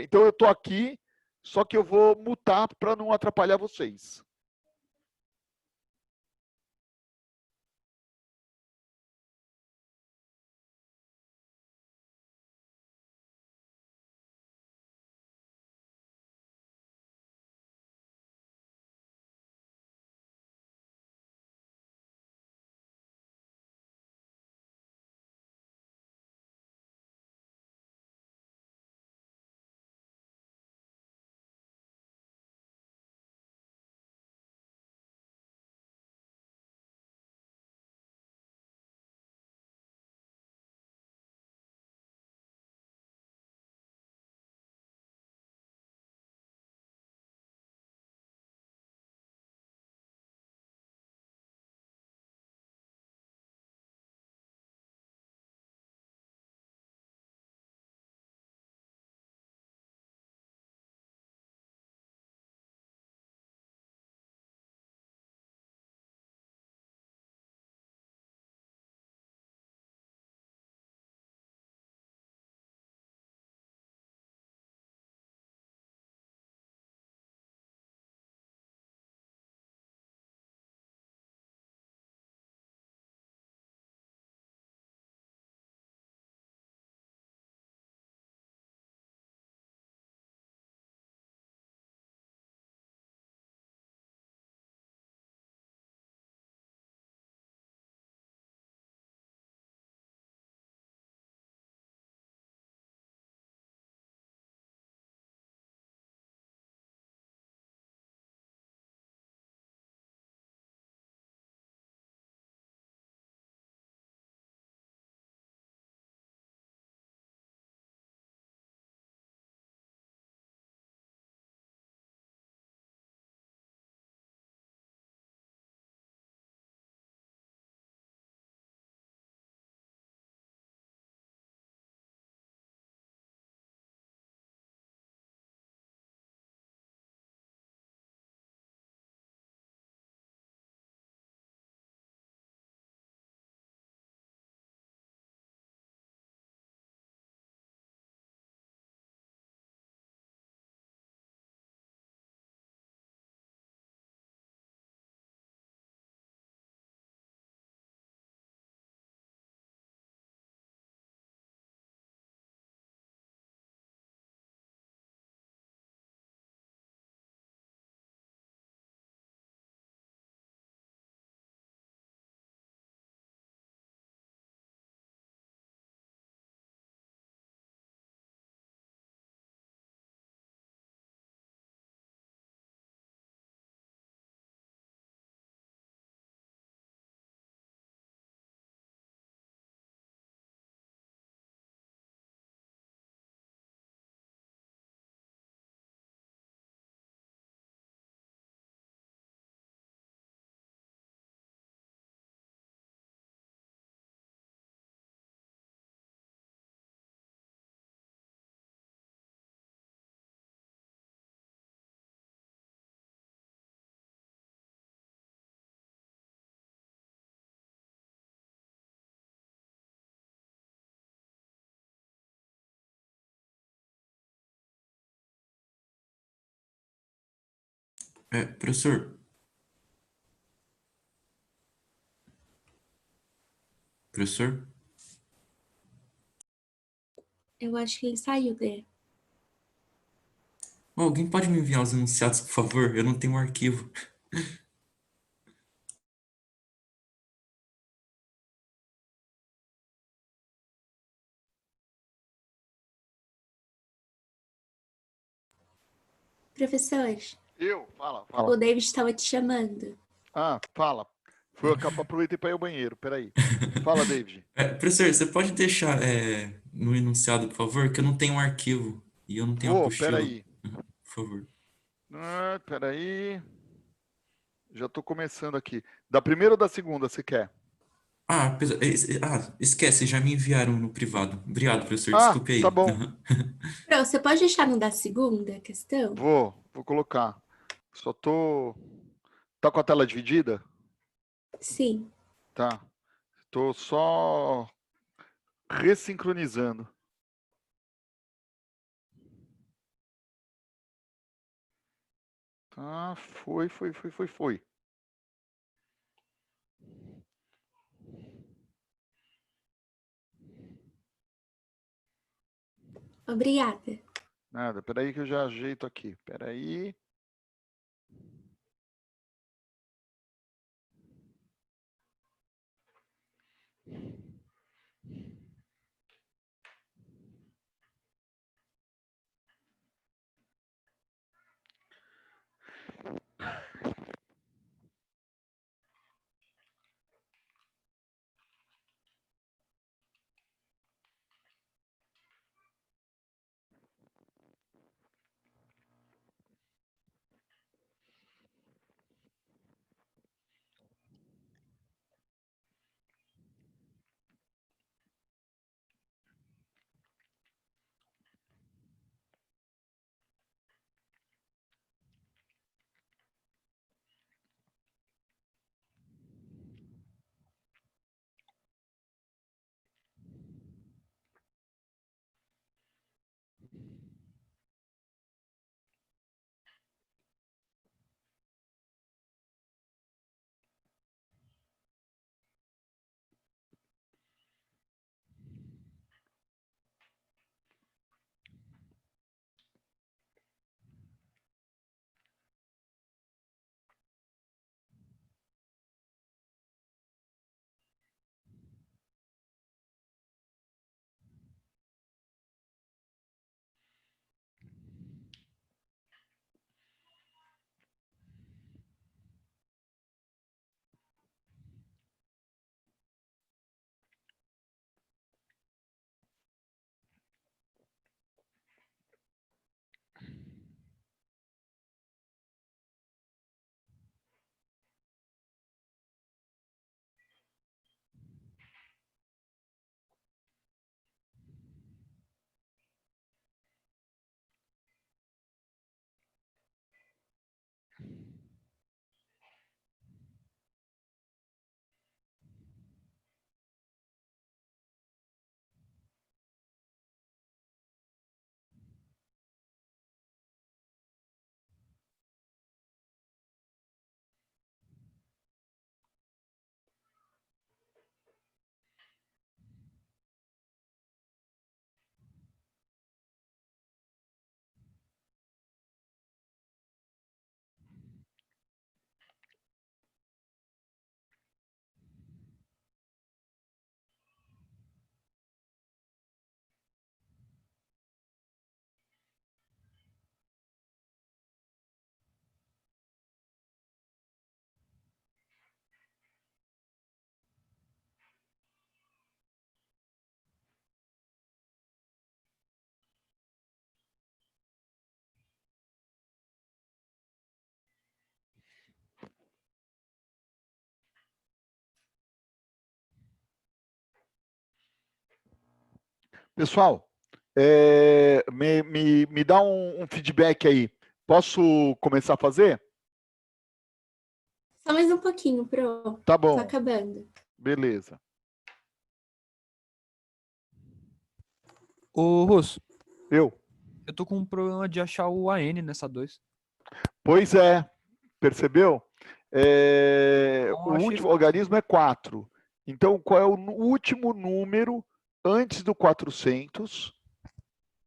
Então, eu estou aqui, só que eu vou mutar para não atrapalhar vocês. Professor, professor? Eu acho que ele saiu dele. Ô, alguém pode me enviar os enunciados, por favor? Eu não tenho um arquivo. Professor, Fala, o fala. David estava te chamando. Ah, fala. Aproveitei para ir ao banheiro, peraí. Fala, David. Professor, você pode deixar no enunciado, por favor? Que eu não tenho um arquivo e eu não tenho apostila. Peraí. Por favor. Peraí. Já estou começando aqui. Da primeira ou da segunda, você quer? Esquece, já me enviaram no privado. Obrigado, professor. Ah, Desculpe tá aí. bom. Aham. Pro, você pode deixar no da segunda questão? Vou colocar. Só tô. Tá com a tela dividida? Sim. Tá. Tô só ressincronizando. Tá, foi. Obrigada. Nada, peraí que eu já ajeito aqui. Peraí. Pessoal, me dá um feedback aí. Posso começar a fazer? Só mais um pouquinho, Pro. Tá Tô bom, acabando. beleza. Ô, Russo, Eu. eu tô com um problema de achar o AN nessa 2. Pois é, Percebeu? O achei último algarismo é 4. Então, qual é o último número antes do 400,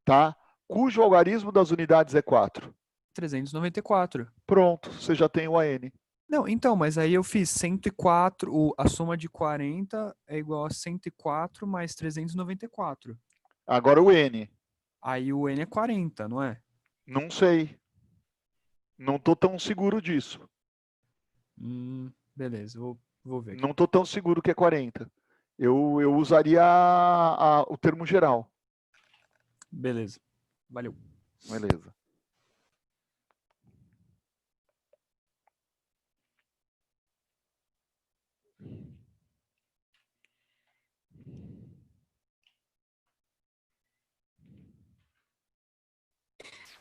tá? Cujo algarismo das unidades é 4. 394. Pronto, você já tem o AN. Não, então, mas aí eu fiz 104, a soma de 40 é igual a 104 mais 394. Agora o N. Aí o N é 40, não é? Não sei. Não estou tão seguro disso. Beleza, vou ver aqui. Não estou tão seguro que é 40. Eu usaria o termo geral. Beleza, valeu. Beleza.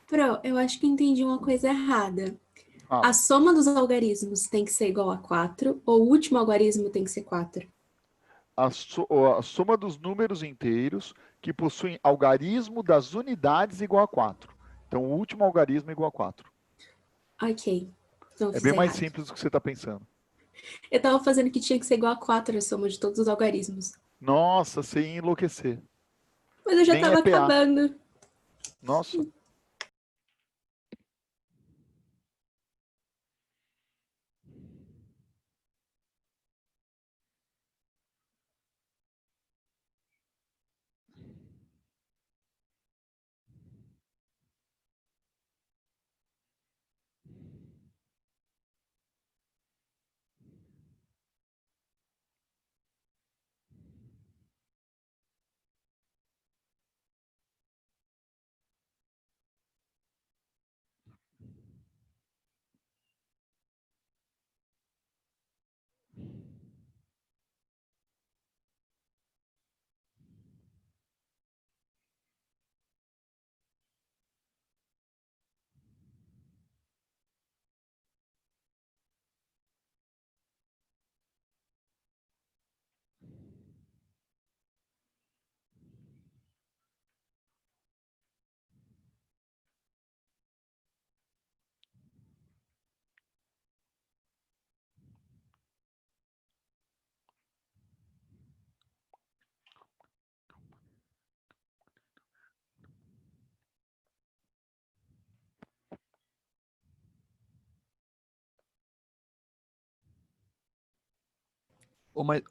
Pro, eu acho que entendi uma coisa errada. Fala. A soma dos algarismos tem que ser igual a 4, ou o último algarismo tem que ser 4? A soma dos números inteiros que possuem algarismo das unidades igual a 4. Então, o último algarismo é igual a 4. Ok. Então, eu É fiz bem mais errado. simples do que você está pensando. Eu tava fazendo que tinha que ser igual a 4 a soma de todos os algarismos. Nossa, sem enlouquecer. Mas eu já Nem tava é PA. acabando. Nossa.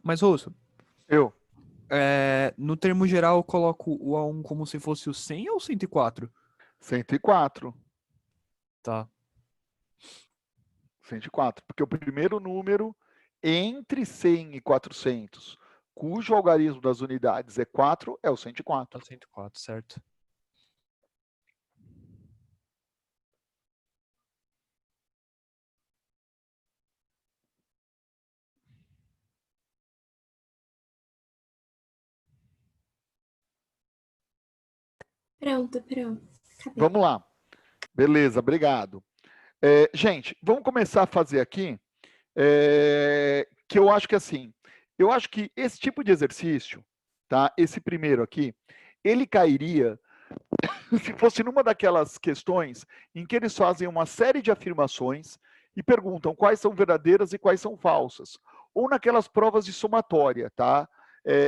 Mas Russo, Eu. no termo geral eu coloco o A1 como se fosse o 100 ou 104? 104. Tá. 104. Porque o primeiro número entre 100 e 400, cujo algarismo das unidades é 4, é o 104. É o 104, certo. Pronto. Acabei. Vamos lá. Beleza, obrigado. Gente, vamos começar a fazer aqui, que eu acho que assim, eu acho que esse tipo de exercício, tá? Esse primeiro aqui, ele cairia se fosse numa daquelas questões em que eles fazem uma série de afirmações e perguntam quais são verdadeiras e quais são falsas. Ou naquelas provas de somatória, tá?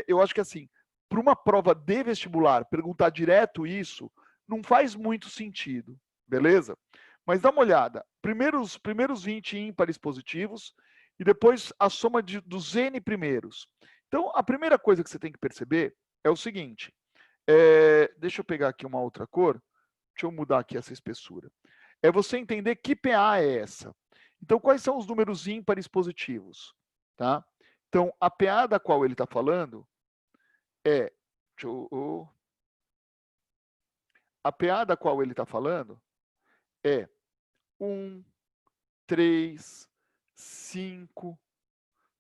Eu acho que assim, para uma prova de vestibular, perguntar direto isso, não faz muito sentido, beleza? Mas dá uma olhada. Primeiros 20 ímpares positivos e depois a soma dos N primeiros. Então, a primeira coisa que você tem que perceber é o seguinte. Deixa eu pegar aqui uma outra cor. Deixa eu mudar aqui essa espessura. É você entender que PA é essa. Então, quais são os números ímpares positivos? Tá? Então, a PA da qual ele está falando é... A PA da qual ele está falando é 1, 3, 5,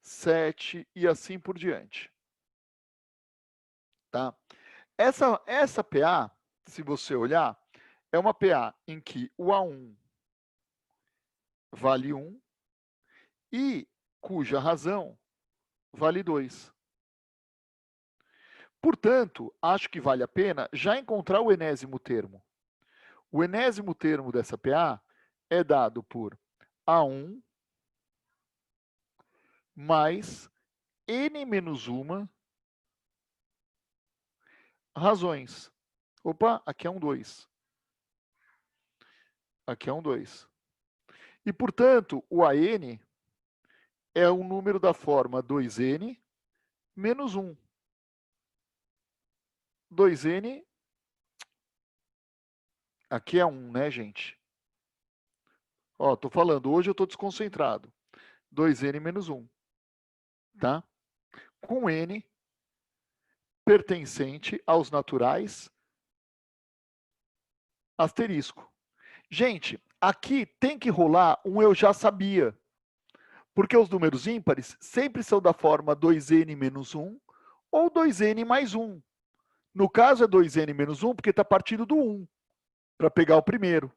7 e assim por diante. Tá? Essa PA, se você olhar, é uma PA em que o A1 vale 1 e cuja razão vale 2. Portanto, acho que vale a pena já encontrar o enésimo termo. O enésimo termo dessa PA é dado por A1 mais N menos uma razões. Opa, aqui é um 2. Aqui é um 2. E, portanto, o AN é um número da forma 2N menos 1. 2N, aqui é 1, né, gente? Ó, tô falando, hoje eu tô desconcentrado. 2N menos 1, tá? Com N pertencente aos naturais asterisco. Gente, aqui tem que rolar um eu já sabia. Porque os números ímpares sempre são da forma 2N menos 1 ou 2N mais 1. No caso é 2N menos 1 porque está partindo do 1, para pegar o primeiro.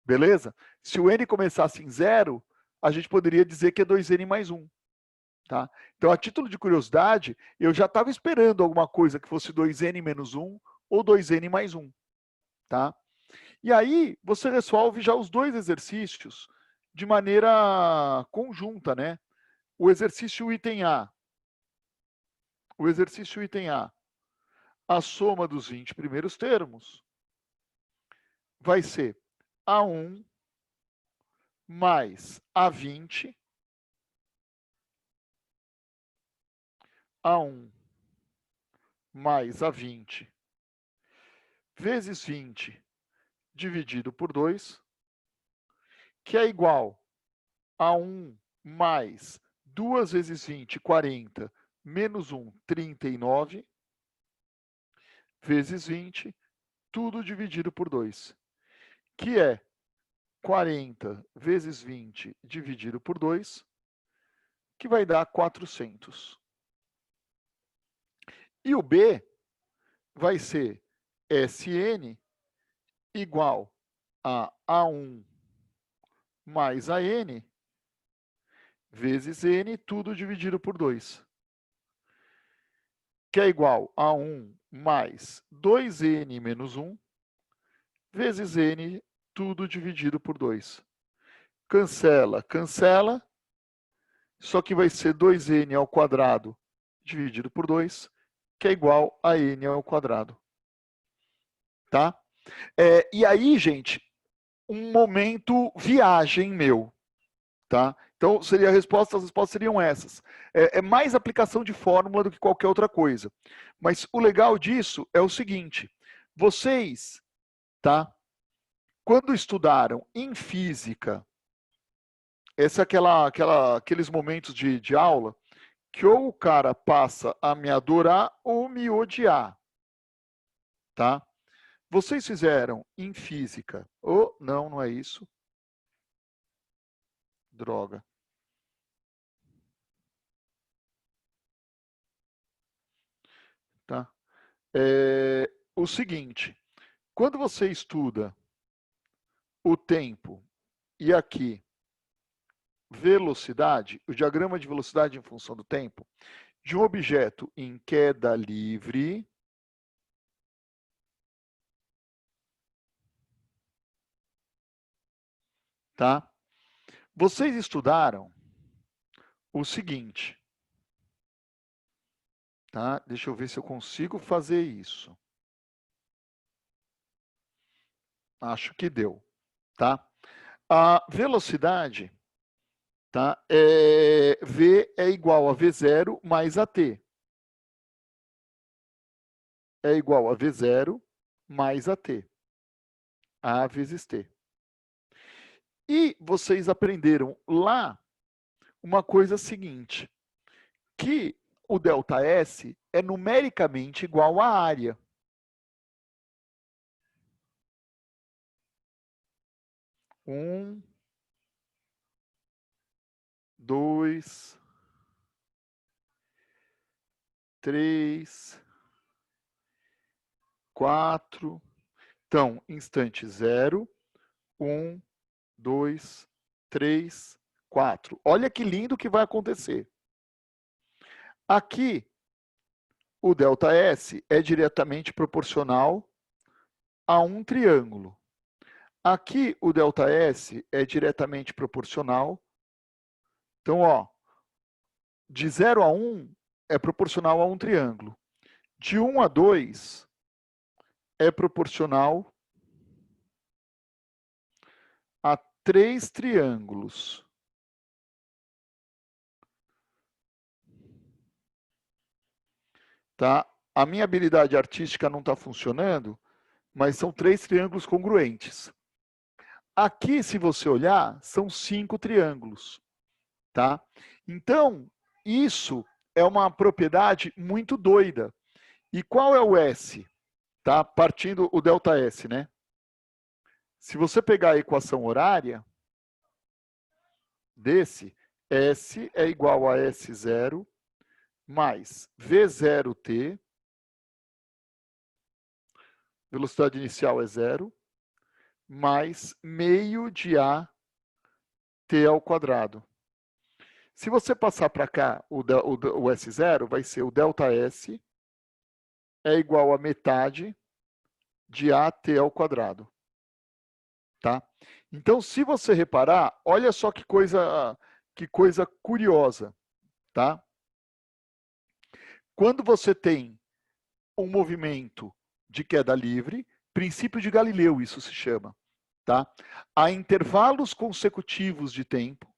Beleza? Se o N começasse em 0, a gente poderia dizer que é 2N mais 1. Tá? Então, a título de curiosidade, eu já estava esperando alguma coisa que fosse 2N menos 1 ou 2N mais 1. Tá? E aí, você resolve já os dois exercícios de maneira conjunta, né? O exercício item A. O exercício item A. A soma dos 20 primeiros termos vai ser A1 mais A20. A1 mais A20 vezes 20 dividido por 2, que é igual a 1 mais 2 vezes 20, 40, menos 1, 39, vezes 20, tudo dividido por 2, que é 40 vezes 20 dividido por 2, que vai dar 400. E o B vai ser Sn igual a A1 mais AN vezes N, tudo dividido por 2. Que é igual a 1 mais 2N menos 1 vezes N, tudo dividido por 2. Cancela, cancela. Só que vai ser 2N ao quadrado dividido por 2, que é igual a N ao quadrado. Tá? E aí, gente, um momento viagem meu. Tá? Então, seria as respostas seriam essas. É mais aplicação de fórmula do que qualquer outra coisa. Mas o legal disso é o seguinte, vocês, tá? Quando estudaram em física, esse é aqueles momentos de aula que ou o cara passa a me adorar ou me odiar, tá? Vocês fizeram em física, não é isso. Droga. Tá? O seguinte, quando você estuda o tempo e aqui velocidade, o diagrama de velocidade em função do tempo, de um objeto em queda livre, tá? Vocês estudaram o seguinte, tá? Deixa eu ver se eu consigo fazer isso. Acho que deu, tá? A velocidade, tá? V é igual a V0 mais AT. É igual a V0 mais AT. A vezes T. E vocês aprenderam lá uma coisa seguinte, que o ΔS é numericamente igual à área. Um, dois, três, 4. Então, instante 0, 1, 2, 3, 4. Olha que lindo que vai acontecer. Aqui, o ΔS é diretamente proporcional a um triângulo. Aqui o ΔS é diretamente proporcional. Então, ó, de 0 a 1 é proporcional a um triângulo. De 1 a 2 é proporcional a 3 triângulos. Tá? A minha habilidade artística não está funcionando, mas são 3 triângulos congruentes. Aqui, se você olhar, são 5 triângulos. Tá? Então, isso é uma propriedade muito doida. E qual é o S? Tá? Partindo o ΔS, né? Se você pegar a equação horária desse, S é igual a S0 mais V0t, velocidade inicial é 0, mais meio de A t ao quadrado. Se você passar para cá o S0, vai ser o ΔS é igual a metade de AT ao quadrado. Tá? Então, se você reparar, olha só que coisa curiosa. Tá? Quando você tem um movimento de queda livre, princípio de Galileu, isso se chama. Tá? A intervalos consecutivos de tempo,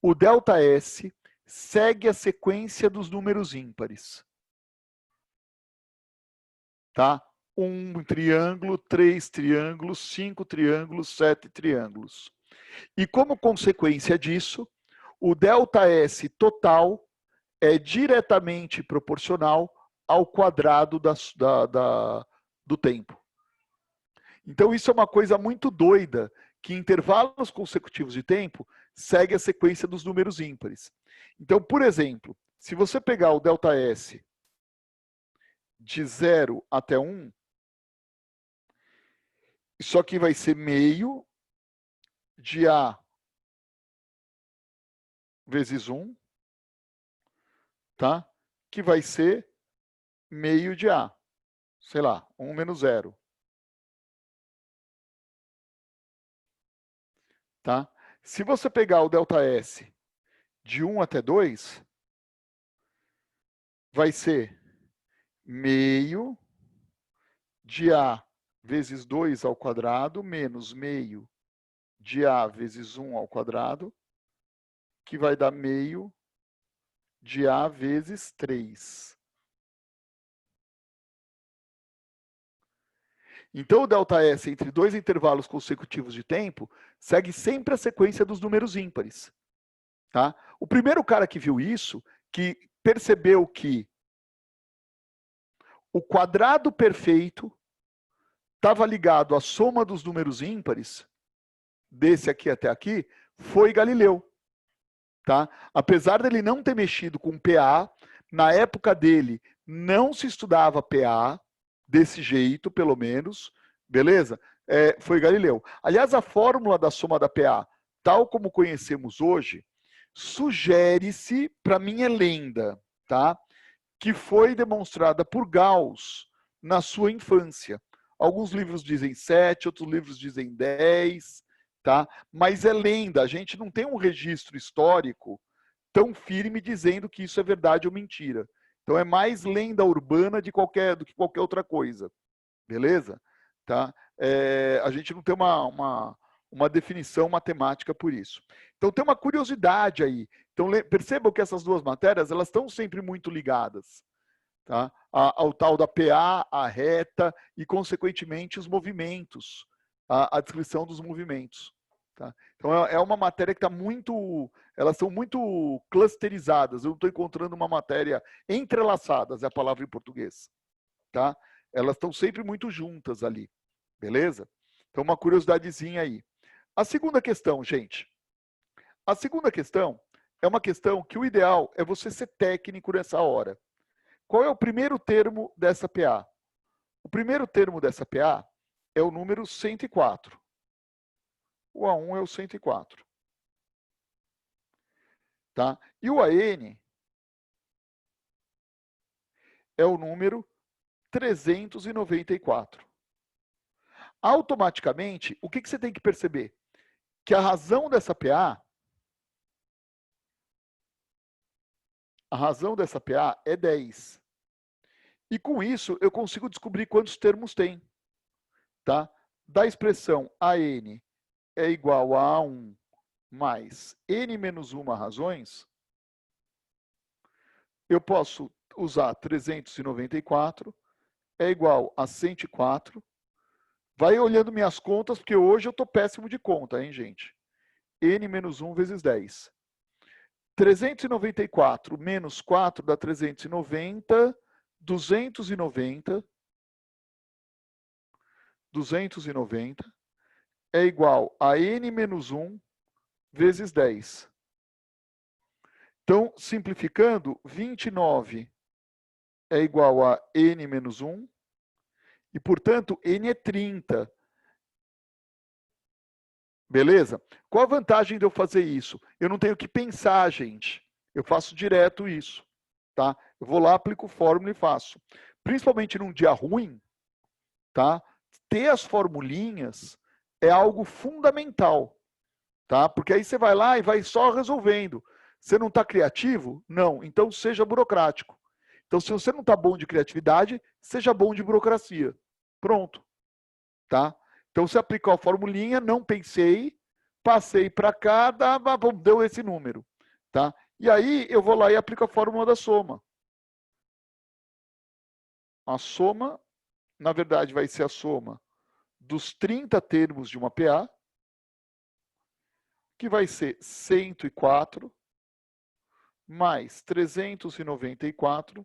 o ΔS segue a sequência dos números ímpares. Tá? 1 triângulo, 3 triângulos, 5 triângulos, 7 triângulos. E como consequência disso, o ΔS total é diretamente proporcional ao quadrado do tempo. Então isso é uma coisa muito doida, que intervalos consecutivos de tempo segue a sequência dos números ímpares. Então, por exemplo, se você pegar o ΔS de 0 até 1, isso aqui vai ser meio de A vezes 1, tá? Que vai ser meio de A. Sei lá, 1 menos 0. Tá? Se você pegar o ΔS de 1 até 2, vai ser meio de A vezes 2 ao quadrado, menos meio de A vezes 1 ao quadrado, que vai dar meio de A vezes 3. Então, o ΔS entre dois intervalos consecutivos de tempo segue sempre a sequência dos números ímpares. Tá? O primeiro cara que viu isso, que percebeu que o quadrado perfeito estava ligado à soma dos números ímpares, desse aqui até aqui, foi Galileu. Tá? Apesar dele não ter mexido com PA, na época dele não se estudava PA, desse jeito, pelo menos, beleza? Foi Galileu. Aliás, a fórmula da soma da PA, tal como conhecemos hoje, sugere-se, para mim é lenda, tá? Que foi demonstrada por Gauss na sua infância. Alguns livros dizem 7, outros livros dizem 10, tá? Mas é lenda, a gente não tem um registro histórico tão firme dizendo que isso é verdade ou mentira. Então é mais lenda urbana do que qualquer outra coisa, beleza? Tá? A gente não tem uma definição matemática por isso. Então tem uma curiosidade aí. Então percebam que essas duas matérias elas estão sempre muito ligadas, tá? Ao tal da PA, a reta e consequentemente os movimentos, a descrição dos movimentos. Tá? Então é uma matéria que está muito, elas são muito clusterizadas. Eu não estou encontrando uma matéria entrelaçadas, é a palavra em português. Tá? Elas estão sempre muito juntas ali, beleza? Então uma curiosidadezinha aí. A segunda questão, gente. A segunda questão é uma questão que o ideal é você ser técnico nessa hora. Qual é o primeiro termo dessa PA? O primeiro termo dessa PA é o número 104. O A1 é o 104. Tá? E o AN é o número 394. Automaticamente, o que você tem que perceber? Que a razão dessa PA, é 10. E com isso, eu consigo descobrir quantos termos tem. Tá? Da expressão AN é igual a A1 mais N menos 1 razões, eu posso usar 394 é igual a 104. Vai olhando minhas contas, porque hoje eu estou péssimo de conta, hein, gente? N menos 1 vezes 10. 394 menos 4 dá 390. 290 é igual a N menos 1 vezes 10. Então, simplificando, 29 é igual a N menos 1. E, portanto, N é 30. Beleza? Qual a vantagem de eu fazer isso? Eu não tenho que pensar, gente. Eu faço direto isso. Tá? Eu vou lá, aplico fórmula e faço. Principalmente num dia ruim, tá? Ter as formulinhas é algo fundamental. Tá? Porque aí você vai lá e vai só resolvendo. Você não está criativo? Não. Então seja burocrático. Então, se você não está bom de criatividade, seja bom de burocracia. Pronto. Tá? Então, você aplicou a formulinha, não pensei, passei para cá, deu esse número. Tá? E aí, eu vou lá e aplico a fórmula da soma. A soma, na verdade, vai ser a soma dos 30 termos de uma PA, que vai ser 104 mais 394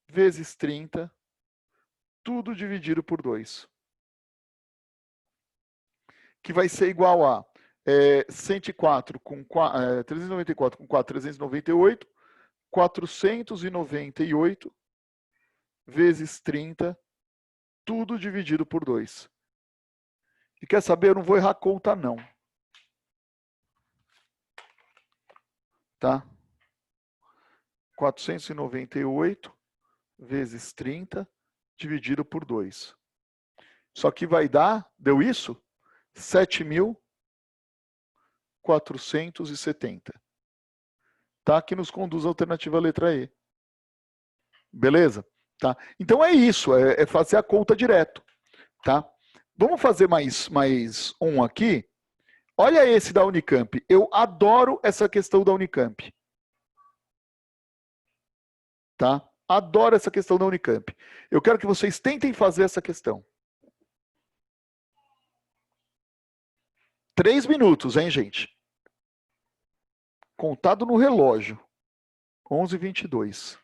vezes 30, tudo dividido por 2. Que vai ser igual a 104 com 394 com 4, 398, 498 vezes 30, tudo dividido por 2. E quer saber? Eu não vou errar a conta, não. Tá? 498 vezes 30 dividido por 2. Só que vai dar, deu isso? 7.470. Tá? Que nos conduz à alternativa letra E. Beleza? Tá? Então é isso, é fazer a conta direto. Tá? Vamos fazer mais um aqui. Olha esse da Unicamp. Eu adoro essa questão da Unicamp. Tá? Adoro essa questão da Unicamp. Eu quero que vocês tentem fazer essa questão. 3 minutos, hein, gente? Contado no relógio. 11h22.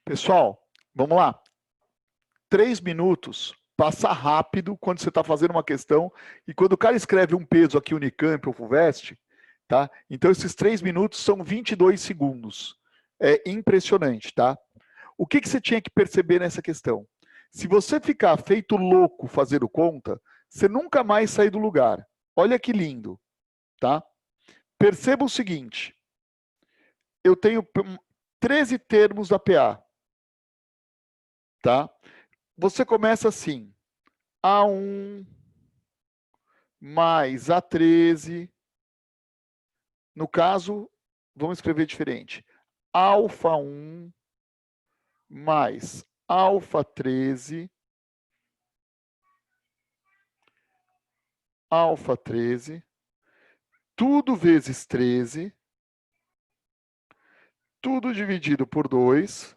Pessoal, vamos lá. 3 minutos, passa rápido quando você está fazendo uma questão, e quando o cara escreve um peso aqui, Unicamp ou FUVEST, tá? Então esses 3 minutos são 22 segundos. É impressionante, tá? O que você tinha que perceber nessa questão? Se você ficar feito louco fazendo conta, você nunca mais sai do lugar. Olha que lindo, tá? Perceba o seguinte, eu tenho 13 termos da PA, tá? Você começa assim, A1 mais A13, no caso, vamos escrever diferente, alfa 1 mais alfa 13, alfa 13, tudo vezes 13, tudo dividido por 2,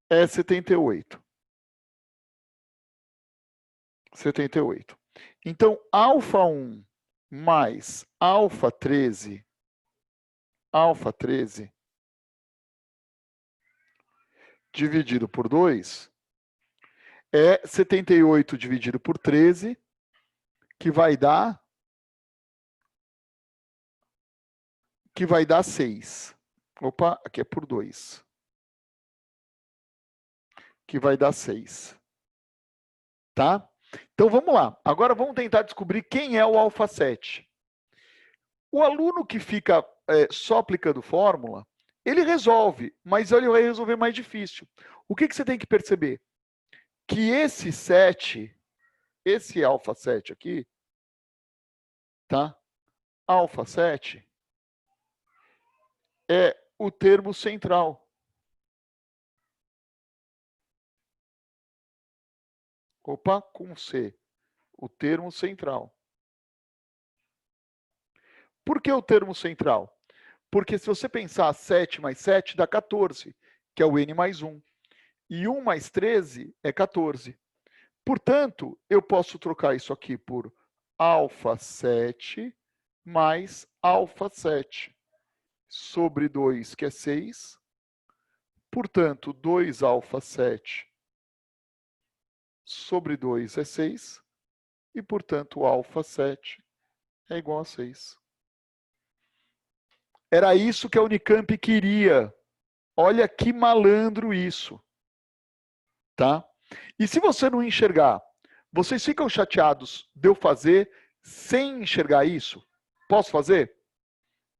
é 78. 78. Então, alfa 1 mais alfa 13, dividido por 2, é 78 dividido por 13, que vai dar 6. Opa, aqui é por 2. Que vai dar 6. Tá? Então vamos lá. Agora vamos tentar descobrir quem é o alfa 7. O aluno que fica só aplicando fórmula, ele resolve, mas ele vai resolver mais difícil. O que você tem que perceber? Que esse 7, esse alfa 7 aqui, tá? Alfa 7 é o termo central. Opa, com C. O termo central. Por que o termo central? Porque se você pensar 7 mais 7 dá 14, que é o N mais 1. E 1 mais 13 é 14. Portanto, eu posso trocar isso aqui por alfa 7 mais alfa 7 sobre 2, que é 6. Portanto, 2 alfa 7 sobre 2 é 6. E, portanto, alfa 7 é igual a 6. Era isso que a Unicamp queria. Olha que malandro isso. Tá? E se você não enxergar, vocês ficam chateados de eu fazer sem enxergar isso? Posso fazer?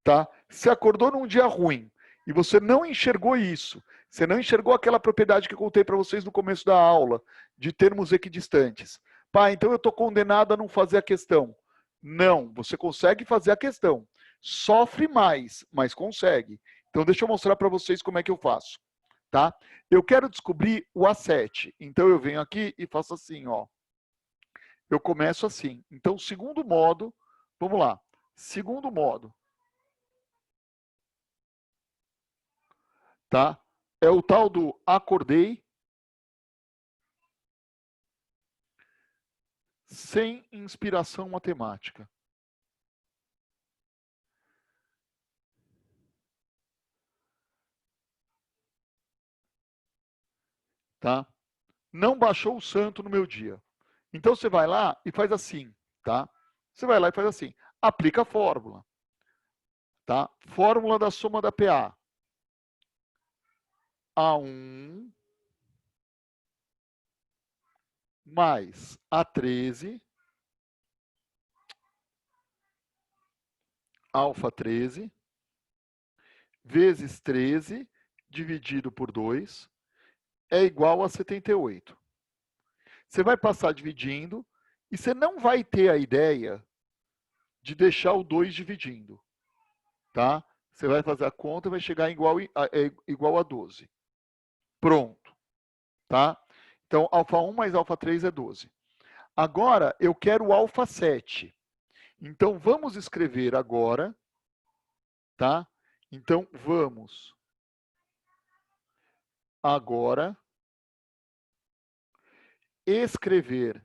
Tá? Você acordou num dia ruim e você não enxergou isso, você não enxergou aquela propriedade que eu contei para vocês no começo da aula, de termos equidistantes. Pá, então eu estou condenado a não fazer a questão. Não, você consegue fazer a questão. Sofre mais, mas consegue. Então deixa eu mostrar para vocês como é que eu faço. Tá? Eu quero descobrir o A7. Então eu venho aqui e faço assim, ó. Eu começo assim. Então, segundo modo, vamos lá. Segundo modo. Tá? É o tal do acordei sem inspiração matemática. Tá? Não baixou o santo no meu dia. Então você vai lá e faz assim, tá? Você vai lá e faz assim. Aplica a fórmula. Tá? Fórmula da soma da PA. A1 mais A13 alfa 13 vezes 13 dividido por 2 é igual a 78. Você vai passar dividindo e você não vai ter a ideia de deixar o 2 dividindo. Tá? Você vai fazer a conta e vai chegar igual a 12. Pronto. Tá? Então, alfa 1 mais alfa 3 é 12. Agora, eu quero o alfa 7. Então, vamos escrever agora, tá? Então, vamos agora escrever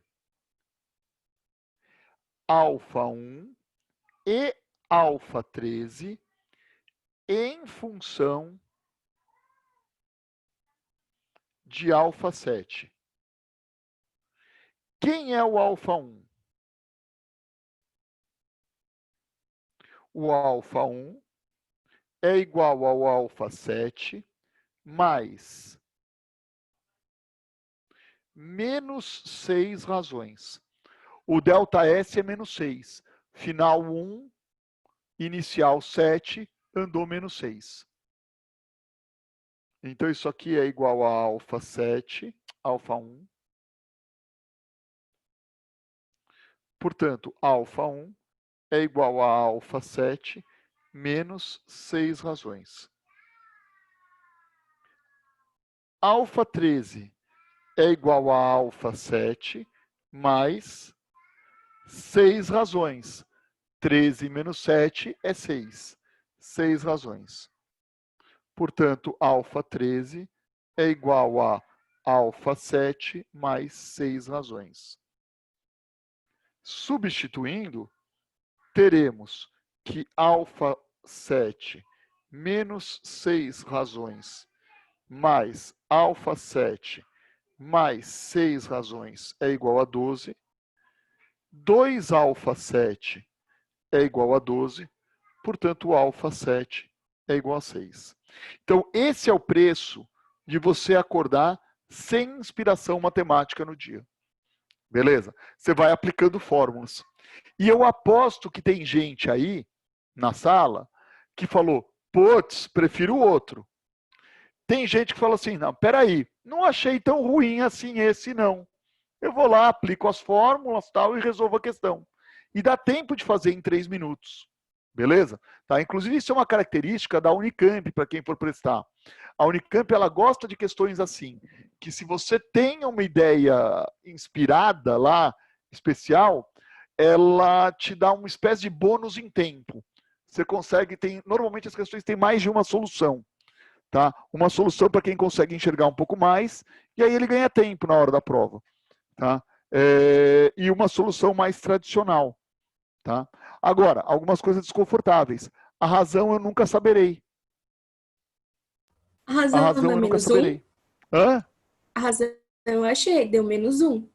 alfa 1 e alfa 13 em função de alfa 7. Quem é o alfa 1? O alfa 1 é igual ao alfa 7 mais menos 6 razões. O delta S é menos 6. Final 1, inicial 7, andou menos 6. Então, isso aqui é igual a alfa 7, alfa 1. Portanto, alfa 1 é igual a alfa 7 menos 6 razões. Alfa 13 é igual a alfa 7 mais 6 razões. 13 menos 7 é 6. 6 razões. Portanto, alfa 13 é igual a alfa 7 mais 6 razões. Substituindo, teremos que alfa 7 menos 6 razões mais alfa 7 mais 6 razões é igual a 12. 2 alfa 7 é igual a 12. Portanto, o alfa 7 é igual a 6. Então, esse é o preço de você acordar sem inspiração matemática no dia. Beleza? Você vai aplicando fórmulas. E eu aposto que tem gente aí na sala que falou, putz, prefiro o outro. Tem gente que fala assim, não, peraí, não achei tão ruim assim esse não. Eu vou lá, aplico as fórmulas tal e resolvo a questão. E dá tempo de fazer em 3 minutos. Beleza? Tá? Inclusive, isso é uma característica da Unicamp, para quem for prestar. A Unicamp, ela gosta de questões assim, que se você tem uma ideia inspirada lá, especial, ela te dá uma espécie de bônus em tempo. Você consegue, normalmente as questões têm mais de uma solução. Tá? Uma solução para quem consegue enxergar um pouco mais, e aí ele ganha tempo na hora da prova. Tá? E uma solução mais tradicional. Tá? Agora, algumas coisas desconfortáveis. A razão eu nunca saberei. A A razão razão não é eu nunca menos 1? saberei. Hã? A razão eu achei, deu menos 1.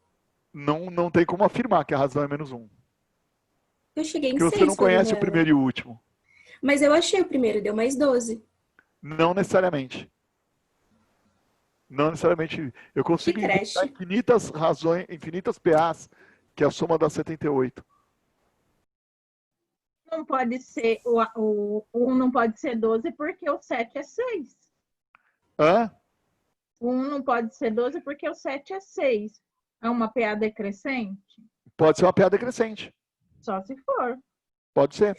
Não tem como afirmar que a razão é menos 1. Eu cheguei em Porque você não 6 fazendo conhece o ela. primeiro e o último. Mas eu achei o primeiro, deu mais 12. Não necessariamente. Não necessariamente. Eu Que consigo inventar trash. infinitas razões, infinitas PAs, que é a soma das 78. Não pode ser, o 1 não pode ser 12 porque o 7 é 6. Hã? O 1 não pode ser 12 porque o 7 é 6. É uma PA decrescente? Pode ser uma PA decrescente. Só se for. Pode ser.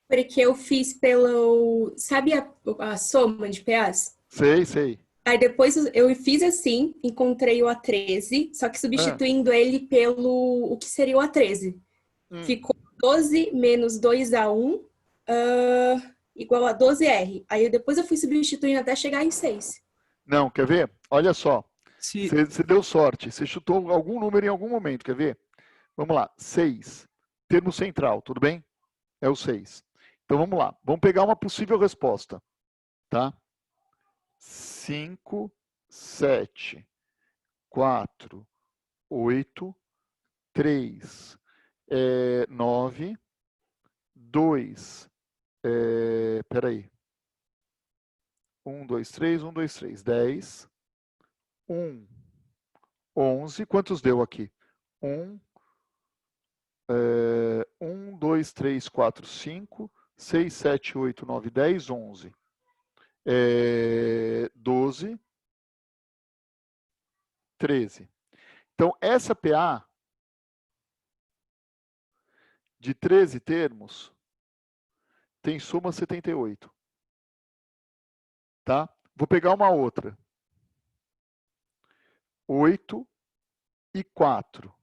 Porque eu fiz pelo... Sabe a soma de PAs? Sei. Aí depois eu fiz assim, encontrei o A13, só que substituindo ele pelo... O que seria o A13? Ficou 12 menos 2A1 igual a 12R. Aí depois eu fui substituindo até chegar em 6. Não, quer ver? Olha só. Se, Você deu sorte. Você chutou algum número em algum momento, quer ver? Vamos lá. 6. Termo central, tudo bem? É o 6. Então vamos lá. Vamos pegar uma possível resposta. Tá? 5, 7, 4, 8, 3, 9, 2, peraí. 1, 2, 3, 1, 2, 3, 10, 1, 11. Quantos deu aqui? 1, 2, 3, 4, 5, 6, 7, 8, 9, 10, 11. 12, 13. Então, essa PA de 13 termos tem soma 78. Tá? Vou pegar uma outra. 8 e 4.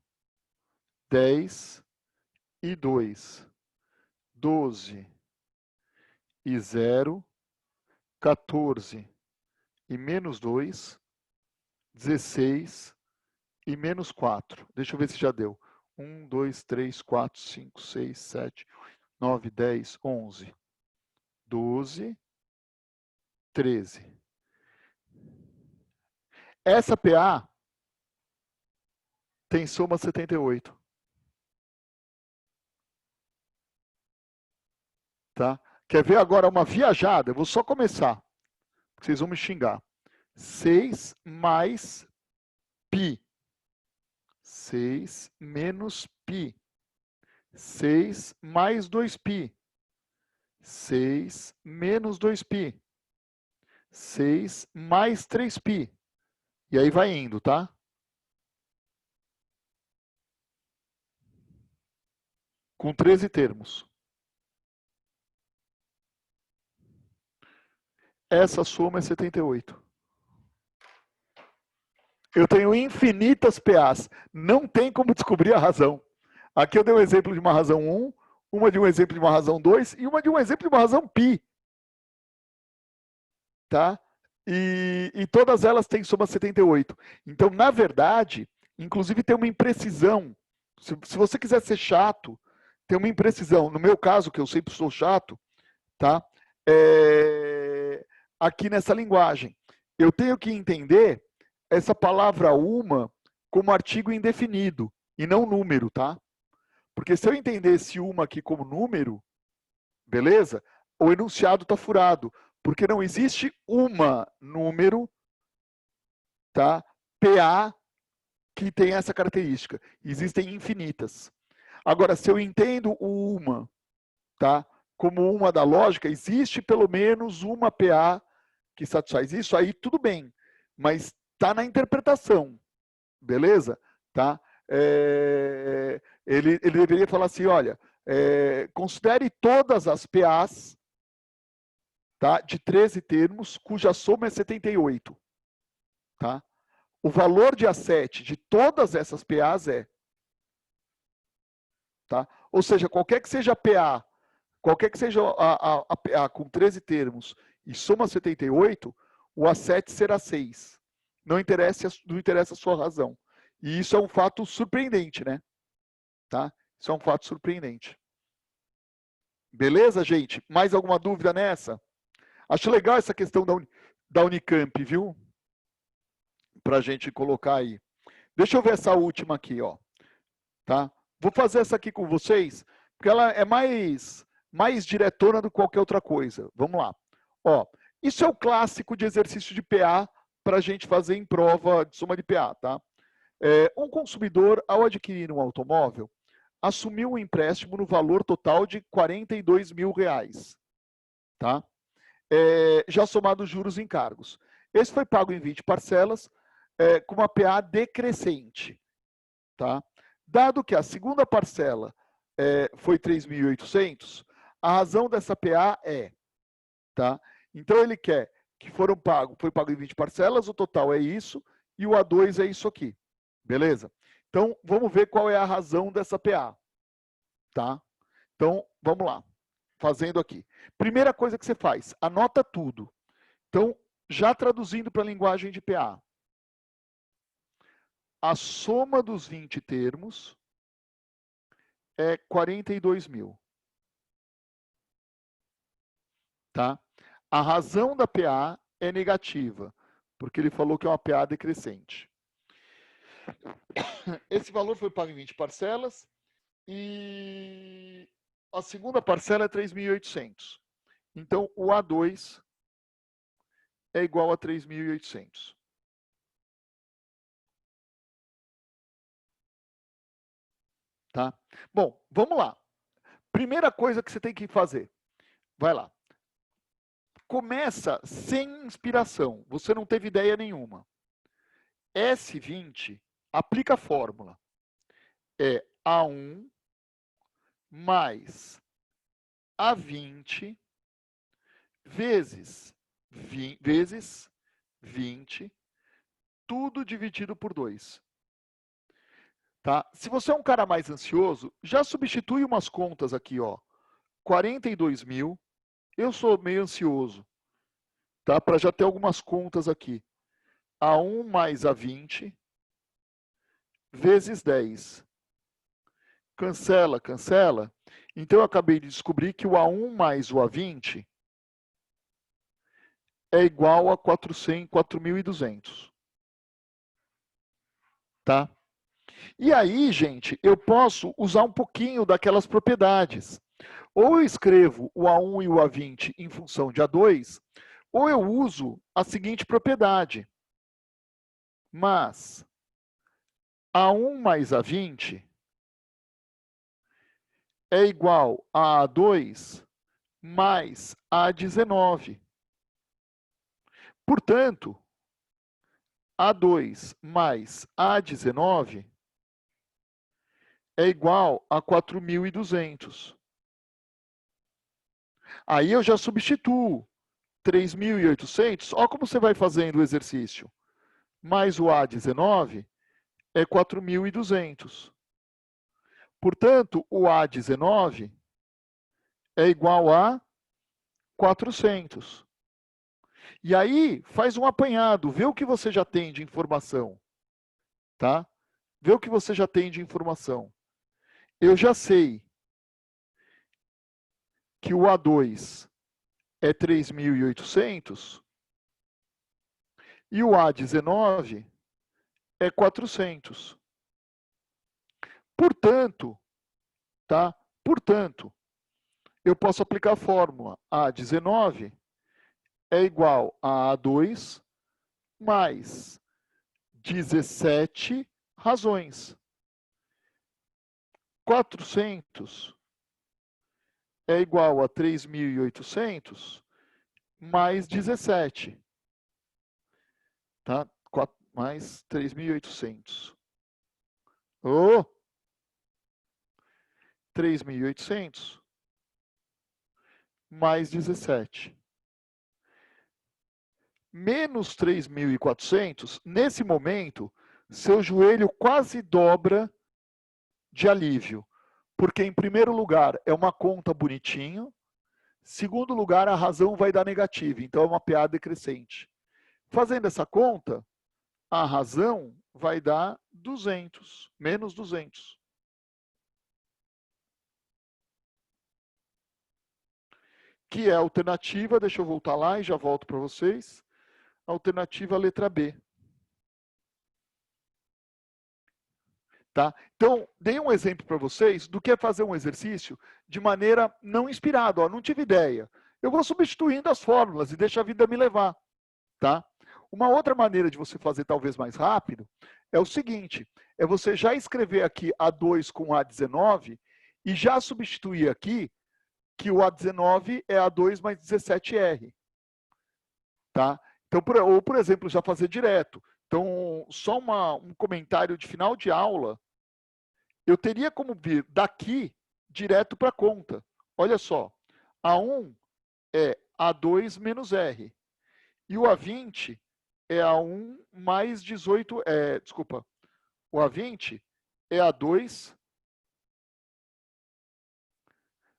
10 e 2. 12 e 0. 14 e menos 2. 16 e menos 4. Deixa eu ver se já deu. 1, 2, 3, 4, 5, 6, 7, 9, 10, 11. 12, 13. Essa PA tem soma 78. Tá? Quer ver agora uma viajada? Eu vou só começar. Vocês vão me xingar. 6 mais π. 6 menos π. 6 mais 2π. 6 menos 2π. 6 mais 3π. E aí vai indo, tá? Com 13 termos. Essa soma é 78. Eu tenho infinitas PAs. Não tem como descobrir a razão. Aqui eu dei um exemplo de uma razão 1, uma de um exemplo de uma razão 2 e uma de um exemplo de uma razão π. Tá? E todas elas têm soma 78. Então, na verdade, inclusive tem uma imprecisão. Se você quiser ser chato, tem uma imprecisão. No meu caso, que eu sempre sou chato, tá? Aqui nessa linguagem. Eu tenho que entender essa palavra uma como artigo indefinido e não número, tá? Porque se eu entendesse uma aqui como número, beleza? O enunciado está furado. Porque não existe uma número, tá? PA que tem essa característica. Existem infinitas. Agora, se eu entendo o uma, tá? Como uma da lógica, existe pelo menos uma PA que satisfaz isso, aí tudo bem. Mas está na interpretação, beleza? Tá? Ele deveria falar assim, olha, considere todas as PAs, tá, de 13 termos, cuja soma é 78. Tá? O valor de A7 de todas essas PAs é. Tá? Ou seja, qualquer que seja a PA, qualquer que seja a PA com 13 termos e soma 78, o A7 será 6. Não interessa a sua razão. E isso é um fato surpreendente, né? Tá? Isso é um fato surpreendente. Beleza, gente? Mais alguma dúvida nessa? Acho legal essa questão da Unicamp, viu? Para a gente colocar aí. Deixa eu ver essa última aqui, ó. Tá? Vou fazer essa aqui com vocês, porque ela é mais diretona do que qualquer outra coisa. Vamos lá. Ó, isso é o clássico de exercício de PA para a gente fazer em prova de soma de PA, tá? Um consumidor, ao adquirir um automóvel, assumiu um empréstimo no valor total de R$42 mil, tá? Já somado juros e encargos. Esse foi pago em 20 parcelas, com uma PA decrescente, tá? Dado que a segunda parcela foi 3.800, a razão dessa PA tá? Então ele quer que foi pago em 20 parcelas, o total é isso, e o A2 é isso aqui, beleza? Então, vamos ver qual é a razão dessa PA, tá? Então, vamos lá, fazendo aqui. Primeira coisa que você faz, anota tudo. Então, já traduzindo para a linguagem de PA. A soma dos 20 termos é 42 mil. Tá? A razão da PA é negativa, porque ele falou que é uma PA decrescente. Esse valor foi pago em 20 parcelas e a segunda parcela é 3.800. Então, o A2 é igual a 3.800. Tá? Bom, vamos lá. Primeira coisa que você tem que fazer. Vai lá. Começa sem inspiração. Você não teve ideia nenhuma. S20, aplica a fórmula. É A1 mais A20 vezes 20, tudo dividido por 2. Tá? Se você é um cara mais ansioso, já substitui umas contas aqui, ó. 42 mil. Eu sou meio ansioso, tá? Para já ter algumas contas aqui. A1 mais A20 vezes 10. Cancela, cancela. Então eu acabei de descobrir que o A1 mais o A20 é igual a 4.200. tá? E aí, gente, eu posso usar um pouquinho daquelas propriedades. Ou eu escrevo o A1 e o A20 em função de A2, ou eu uso a seguinte propriedade. Mas A1 mais A20 é igual a A2 mais A19. Portanto, A2 mais A19 é igual a 4.200. Aí eu já substituo 3.800. Olha como você vai fazendo o exercício. Mais o A19 é 4.200. Portanto, o A19 é igual a 400. E aí, faz um apanhado, vê o que você já tem de informação. Tá? Vê o que você já tem de informação. Eu já sei que o A2 é 3.800 e o A19 é 400. Portanto, tá? Portanto, eu posso aplicar a fórmula A19 é igual a A2 mais 17 razões. 400 é igual a 3.800 mais 17. Tá? Mais 3.800. Oh! 3.800 mais 17. Menos 3.400, nesse momento, seu joelho quase dobra de alívio. Porque, em primeiro lugar, é uma conta bonitinho. Segundo lugar, a razão vai dar negativa. Então, é uma PA decrescente. Fazendo essa conta, a razão vai dar 200, menos 200. Que é a alternativa, deixa eu voltar lá e já volto para vocês. Alternativa letra B. Tá? Então, dei um exemplo para vocês do que é fazer um exercício de maneira não inspirada. Ó, não tive ideia. Eu vou substituindo as fórmulas e deixa a vida me levar. Tá? Uma outra maneira de você fazer talvez mais rápido é o seguinte, é você já escrever aqui A2 com A19 e já substituir aqui que o A19 é A2 mais 17R. Tá? Então, ou, por exemplo, já fazer direto. Então, só um comentário de final de aula, eu teria como vir daqui direto para a conta. Olha só, A1 é A2 menos R. E o A20 é A1 mais 18... desculpa, o A20 é A2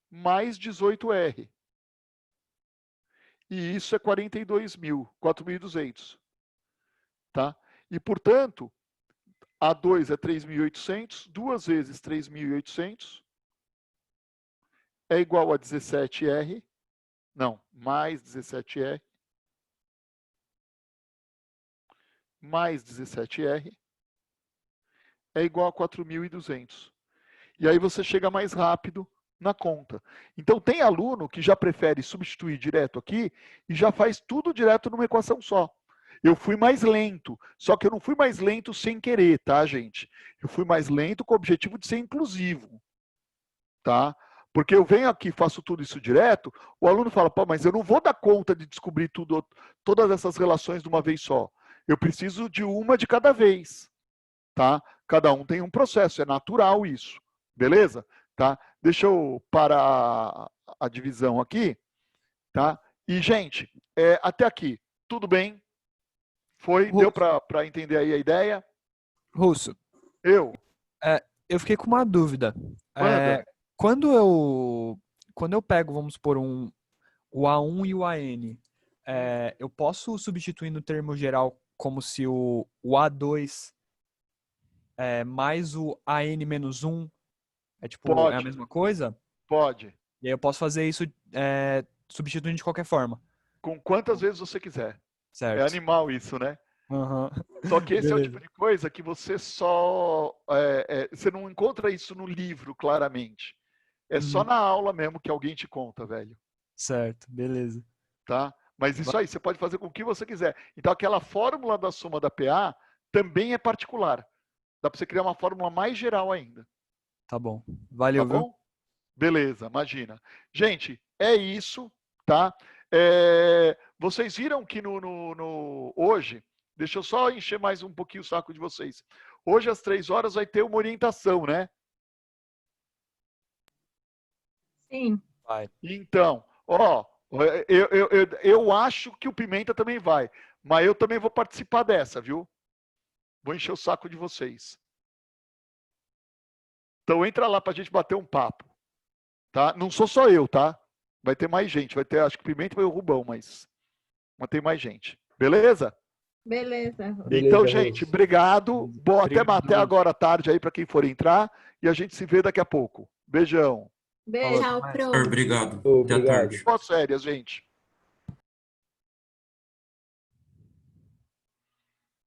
mais 18R. E isso é 42.000, 4.200. Tá? E, portanto, A2 é 3.800, 2 vezes 3.800 é igual a 17R, não, mais 17R, mais 17R, é igual a 4.200. E aí você chega mais rápido na conta. Então, tem aluno que já prefere substituir direto aqui e já faz tudo direto numa equação só. Eu fui mais lento, só que eu não fui mais lento sem querer, tá, gente? Eu fui mais lento com o objetivo de ser inclusivo, tá? Porque eu venho aqui, faço tudo isso direto, o aluno fala, pô, mas eu não vou dar conta de descobrir tudo, todas essas relações de uma vez só. Eu preciso de uma de cada vez, tá? Cada um tem um processo, é natural isso, beleza? Tá? Deixa eu parar a divisão aqui, tá? E, gente, até aqui, tudo bem? Foi? Russo. Deu para entender aí a ideia? Russo, Eu? eu fiquei com uma dúvida. Manda. Quando eu pego, vamos supor, o A1 e o AN, eu posso substituir no termo geral como se o A2 mais o AN menos 1 é a mesma coisa? Pode. E aí eu posso fazer isso substituindo de qualquer forma. Com quantas vezes você quiser. Certo. É animal isso, né? Aham. Só que esse é o Beleza. tipo de coisa que você você não encontra isso no livro, claramente. É só Uhum. na aula mesmo que alguém te conta, velho. Certo, beleza. Tá? Mas isso aí, você pode fazer com o que você quiser. Então, aquela fórmula da soma da PA também é particular. Dá para você criar uma fórmula mais geral ainda. Tá bom. Tá Valeu, viu? bom? Beleza, imagina. Gente, é isso, tá? Vocês viram que hoje, deixa eu só encher mais um pouquinho o saco de vocês. Hoje, às 3 horas, vai ter uma orientação, né? Sim. Vai. Então, ó, eu acho que o Pimenta também vai, mas eu também vou participar dessa, viu? Vou encher o saco de vocês. Então entra lá pra gente bater um papo, tá? Não sou só eu, tá? Vai ter mais gente, vai ter, acho que o Pimenta vai o Rubão, mas tem mais gente. Beleza? Beleza. Então, Beleza, gente, Russo. obrigado. Bom, Obrigado, até Russo. agora à tarde aí para quem for entrar e a gente se vê daqui a pouco. Beijão. Beijo. Tchau, Professor, pronto. obrigado. Até a Obrigado. tarde. Boas férias, gente.